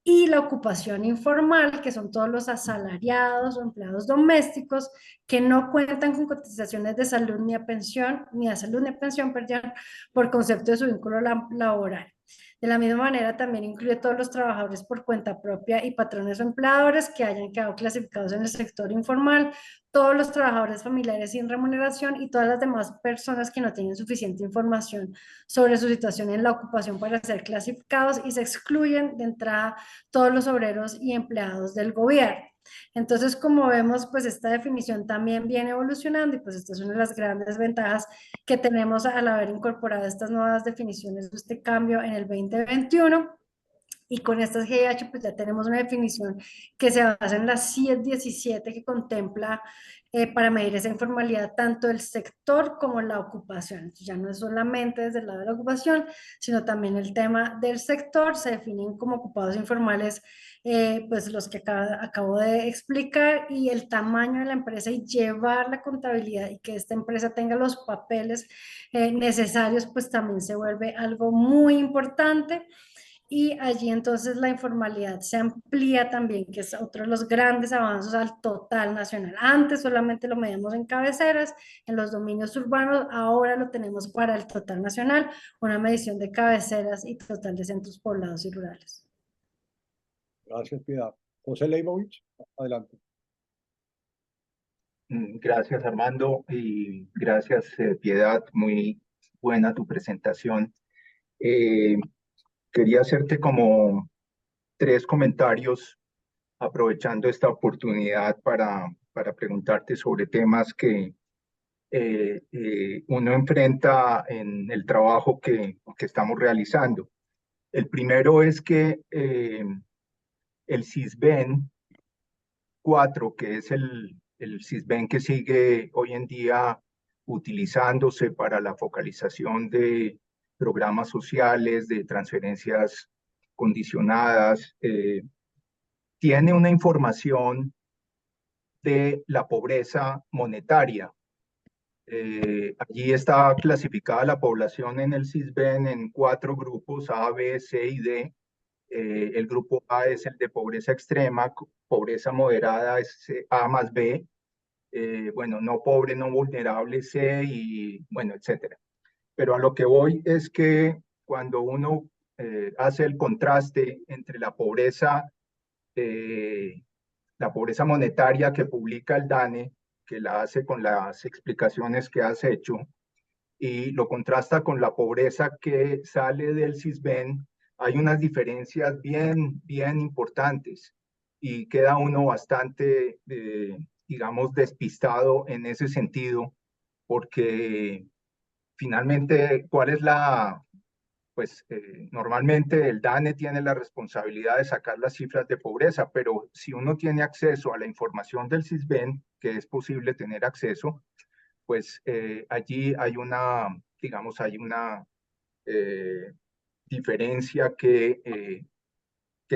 Y la ocupación informal, que son todos los asalariados o empleados domésticos que no cuentan con cotizaciones de salud ni a pensión, perdón, por concepto de su vínculo laboral. De la misma manera, también incluye todos los trabajadores por cuenta propia y patrones o empleadores que hayan quedado clasificados en el sector informal, todos los trabajadores familiares sin remuneración y todas las demás personas que no tienen suficiente información sobre su situación en la ocupación para ser clasificados y se excluyen de entrada todos los obreros y empleados del gobierno. Entonces, como vemos, pues esta definición también viene evolucionando y pues esta es una de las grandes ventajas que tenemos al haber incorporado estas nuevas definiciones, este cambio en el 2021. Y con estas GIH pues ya tenemos una definición que se basa en la CIED 17 que contempla para medir esa informalidad tanto el sector como la ocupación. Entonces, ya no es solamente desde el lado de la ocupación, sino también el tema del sector. Se definen como ocupados informales pues los que acabo de explicar y el tamaño de la empresa y llevar la contabilidad y que esta empresa tenga los papeles necesarios pues también se vuelve algo muy importante. Y allí entonces la informalidad se amplía también, que es otro de los grandes avances al total nacional. Antes solamente lo medíamos en cabeceras, en los dominios urbanos, ahora lo tenemos para el total nacional, una medición de cabeceras y total de centros poblados y rurales. Gracias, Piedad. José Leibovich, adelante. Gracias, Armando, y gracias, Piedad. Muy buena tu presentación. Quería hacerte como 3 comentarios, aprovechando esta oportunidad para preguntarte sobre temas que uno enfrenta en el trabajo que estamos realizando. El primero es que el CISBEN 4, que es el CISBEN que sigue hoy en día utilizándose para la focalización de programas sociales, de transferencias condicionadas, tiene una información de la pobreza monetaria. Allí está clasificada la población en el CISBEN en 4 grupos, A, B, C y D. El grupo A es el de pobreza extrema, pobreza moderada es A más B, bueno, no pobre, no vulnerable C y bueno, etcétera. Pero a lo que voy es que cuando uno hace el contraste entre la pobreza monetaria que publica el DANE, que la hace con las explicaciones que has hecho, y lo contrasta con la pobreza que sale del CISBEN, hay unas diferencias bien importantes y queda uno bastante, digamos, despistado en ese sentido, porque finalmente, ¿cuál es la...? Pues normalmente el DANE tiene la responsabilidad de sacar las cifras de pobreza, pero si uno tiene acceso a la información del CISBEN, que es posible tener acceso, pues allí hay una, digamos, hay una diferencia que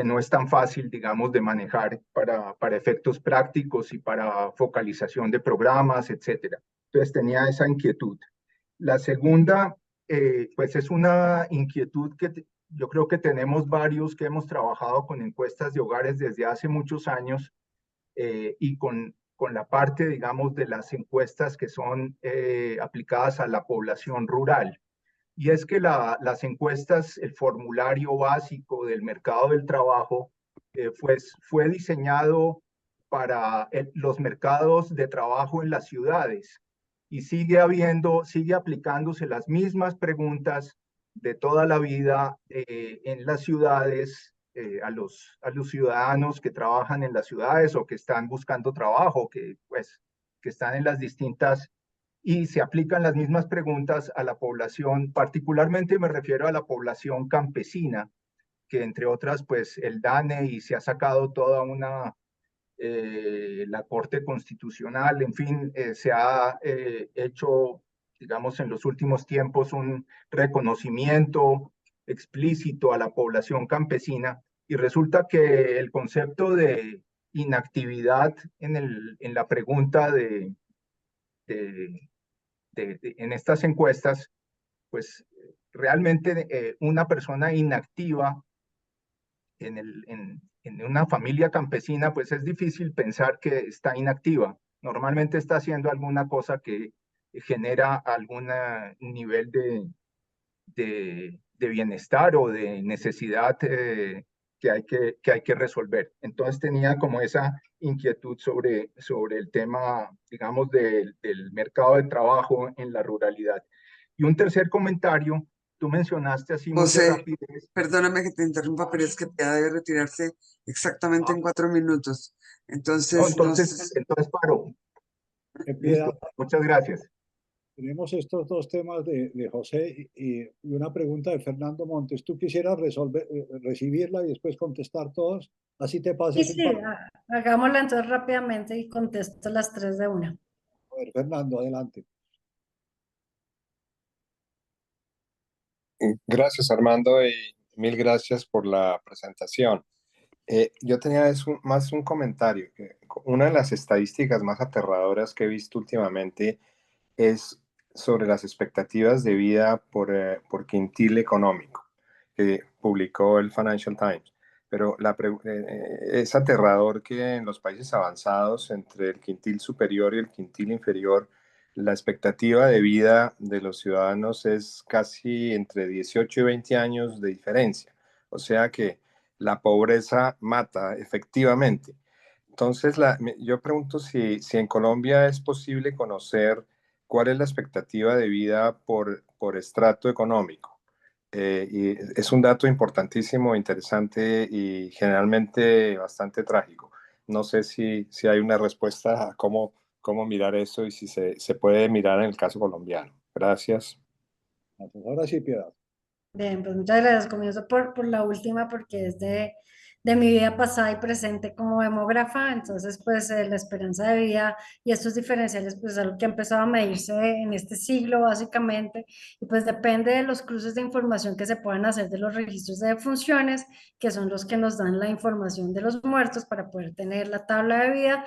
no es tan fácil, digamos, de manejar para efectos prácticos y para focalización de programas, etcétera. Entonces tenía esa inquietud. La segunda, pues es una inquietud que yo creo que tenemos varios que hemos trabajado con encuestas de hogares desde hace muchos años y con la parte, digamos, de las encuestas que son aplicadas a la población rural. Y es que las encuestas, el formulario básico del mercado del trabajo, pues fue diseñado para los mercados de trabajo en las ciudades y sigue aplicándose las mismas preguntas de toda la vida en las ciudades a los ciudadanos que trabajan en las ciudades o que están buscando trabajo, que están en las distintas, y se aplican las mismas preguntas a la población, particularmente me refiero a la población campesina, que entre otras, pues el DANE, y se ha sacado toda una, la Corte Constitucional, en fin, se ha hecho, digamos, en los últimos tiempos un reconocimiento explícito a la población campesina, y resulta que el concepto de inactividad en la pregunta en estas encuestas, pues realmente una persona inactiva en una familia campesina, pues es difícil pensar que está inactiva. Normalmente está haciendo alguna cosa que genera algún nivel de bienestar o de necesidad que hay que resolver. Entonces tenía como esa inquietud sobre el tema, digamos, del mercado de trabajo en la ruralidad. Y un tercer comentario, tú mencionaste así muy de José, rapidez. perdóname que te interrumpa, pero es que Piedad debe retirarse exactamente en 4 minutos. No, Entonces, entonces paro. Piedad, Listo, muchas gracias. tenemos estos dos temas de José y una pregunta de Fernando Montes. ¿Tú quisieras recibirla y después contestar todos? Así te Sí, pases sí, hagámoslo entonces rápidamente y contesto las 3 de una. A ver, Fernando, adelante. Gracias, Armando, y mil gracias por la presentación. Yo tenía más un comentario. Una de las estadísticas más aterradoras que he visto últimamente es sobre las expectativas de vida por quintil económico, que publicó el Financial Times. Pero es aterrador que en los países avanzados, entre el quintil superior y el quintil inferior, la expectativa de vida de los ciudadanos es casi entre 18 y 20 años de diferencia. O sea que la pobreza mata efectivamente. Entonces, yo pregunto si en Colombia es posible conocer cuál es la expectativa de vida por estrato económico. Y es un dato importantísimo, interesante y generalmente bastante trágico. No sé si hay una respuesta a cómo mirar eso y si se puede mirar en el caso colombiano. Gracias. Ahora sí, Piedad. Bien, pues muchas gracias. Comienzo por la última porque es de mi vida pasada y presente como demógrafa. Entonces, pues la esperanza de vida y estos diferenciales, pues es algo que ha empezado a medirse en este siglo básicamente. Y pues depende de los cruces de información que se puedan hacer de los registros de defunciones, que son los que nos dan la información de los muertos para poder tener la tabla de vida.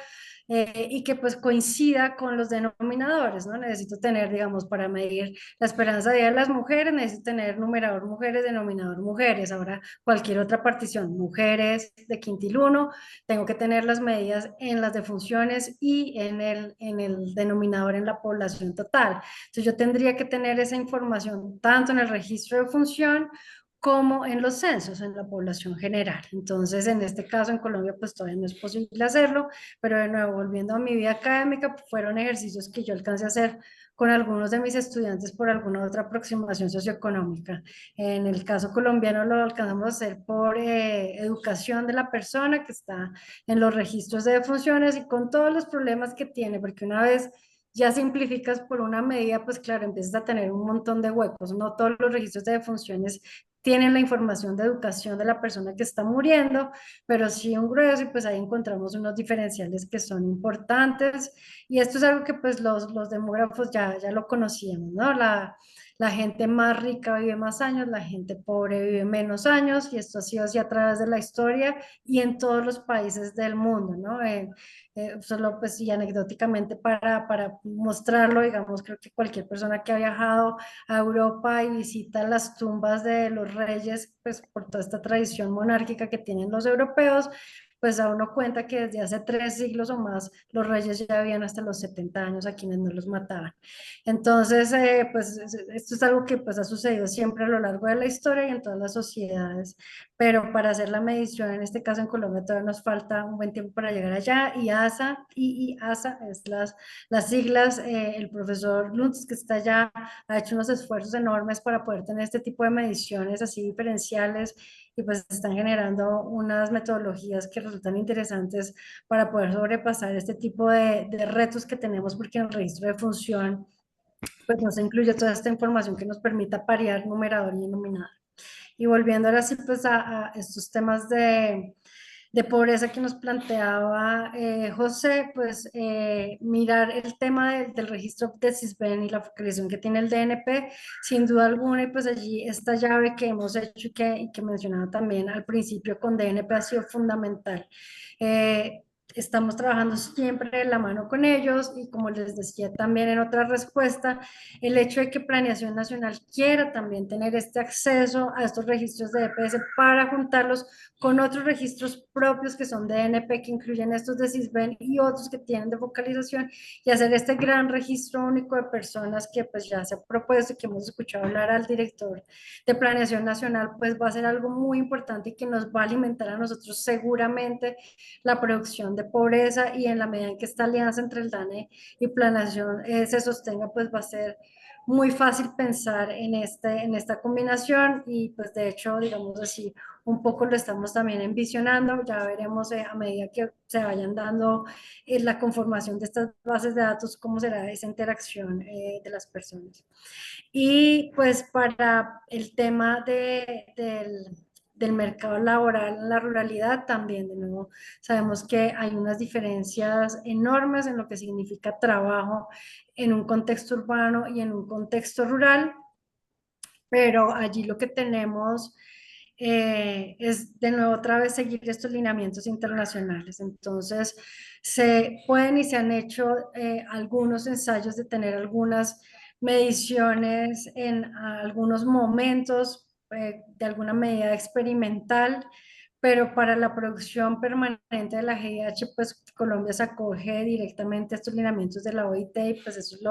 Y que pues coincida con los denominadores, ¿no? Necesito tener, digamos, para medir la esperanza de vida de las mujeres, necesito tener numerador mujeres, denominador mujeres. Ahora, cualquier otra partición, mujeres de quintil 1, tengo que tener las medidas en las defunciones y en el denominador en la población total. Entonces, yo tendría que tener esa información tanto en el registro de función como en los censos, en la población general. Entonces, en este caso, en Colombia, pues todavía no es posible hacerlo, pero de nuevo, volviendo a mi vida académica, fueron ejercicios que yo alcancé a hacer con algunos de mis estudiantes por alguna otra aproximación socioeconómica. En el caso colombiano lo alcanzamos a hacer por educación de la persona que está en los registros de defunciones y con todos los problemas que tiene, porque una vez ya simplificas por una medida, pues claro, empiezas a tener un montón de huecos. No todos los registros de defunciones tienen la información de educación de la persona que está muriendo, pero sí un grueso y pues ahí encontramos unos diferenciales que son importantes y esto es algo que pues los demógrafos ya lo conocíamos, ¿no? La gente más rica vive más años, la gente pobre vive menos años y esto ha sido así a través de la historia y en todos los países del mundo, ¿no? Solo pues y anecdóticamente para mostrarlo, digamos, creo que cualquier persona que ha viajado a Europa y visita las tumbas de los reyes, pues por toda esta tradición monárquica que tienen los europeos, pues a uno cuenta que desde hace 3 siglos o más los reyes ya vivían hasta los 70 años a quienes no los mataban. Entonces, pues esto es algo que pues ha sucedido siempre a lo largo de la historia y en todas las sociedades, pero para hacer la medición, en este caso en Colombia todavía nos falta un buen tiempo para llegar allá y ASA es las siglas, el profesor Luntz que está allá ha hecho unos esfuerzos enormes para poder tener este tipo de mediciones así diferenciales y pues están generando unas metodologías que resultan interesantes para poder sobrepasar este tipo de retos que tenemos, porque en el registro de función pues no se incluye toda esta información que nos permita parear numerador y denominador. Y volviendo ahora sí pues a estos temas de pobreza que nos planteaba José, pues mirar el tema del registro de CISBEN y la focalización que tiene el DNP, sin duda alguna, y pues allí esta llave que hemos hecho y que mencionaba también al principio con DNP ha sido fundamental. Estamos trabajando siempre de la mano con ellos y como les decía también en otra respuesta, el hecho de que Planeación Nacional quiera también tener este acceso a estos registros de EPS para juntarlos con otros registros propios que son de DNP, que incluyen estos de CISBEN y otros que tienen de focalización, y hacer este gran registro único de personas que pues ya se ha propuesto y que hemos escuchado hablar al director de Planeación Nacional, pues va a ser algo muy importante y que nos va a alimentar a nosotros seguramente la producción de pobreza, y en la medida en que esta alianza entre el DANE y Planeación se sostenga, pues va a ser muy fácil pensar en esta combinación, y pues de hecho, digamos así, un poco lo estamos también envisionando. Ya veremos a medida que se vayan dando la conformación de estas bases de datos, cómo será esa interacción de las personas. Y pues para el tema del mercado laboral en la ruralidad también, de nuevo, sabemos que hay unas diferencias enormes en lo que significa trabajo en un contexto urbano y en un contexto rural, pero allí lo que tenemos es de nuevo otra vez seguir estos lineamientos internacionales. Entonces, se pueden y se han hecho algunos ensayos de tener algunas mediciones en algunos momentos, de alguna medida experimental, pero para la producción permanente de la GIH, pues Colombia se acoge directamente a estos lineamientos de la OIT, y pues eso es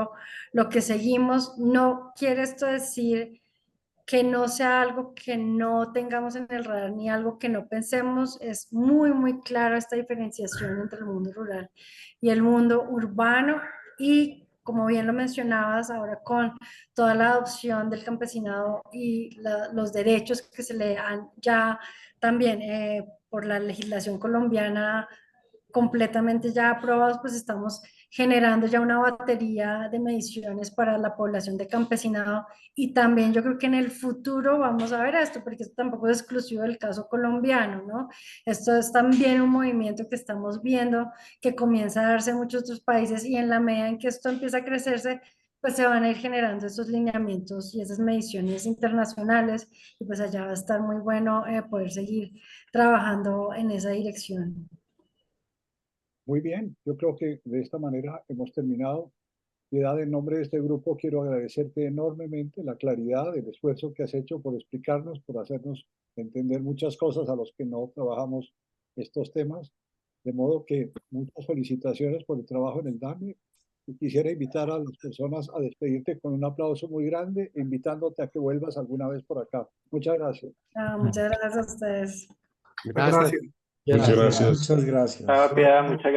lo que seguimos. No quiere esto decir que no sea algo que no tengamos en el radar ni algo que no pensemos. Es muy, muy clara esta diferenciación entre el mundo rural y el mundo urbano, y como bien lo mencionabas, ahora con toda la adopción del campesinado y los derechos que se le dan ya también por la legislación colombiana completamente ya aprobados, pues estamos generando ya una batería de mediciones para la población de campesinado, y también yo creo que en el futuro vamos a ver esto, porque esto tampoco es exclusivo del caso colombiano, ¿no? Esto es también un movimiento que estamos viendo que comienza a darse en muchos otros países, y en la medida en que esto empieza a crecerse, pues se van a ir generando esos lineamientos y esas mediciones internacionales, y pues allá va a estar muy bueno poder seguir trabajando en esa dirección. Muy bien, yo creo que de esta manera hemos terminado. Piedad, en nombre de este grupo quiero agradecerte enormemente la claridad, el esfuerzo que has hecho por explicarnos, por hacernos entender muchas cosas a los que no trabajamos estos temas. De modo que muchas felicitaciones por el trabajo en el DANE, y quisiera invitar a las personas a despedirte con un aplauso muy grande, invitándote a que vuelvas alguna vez por acá. Muchas gracias. Muchas gracias a ustedes. Gracias. Muchas gracias. Muchas gracias. Piedad, muchas gracias.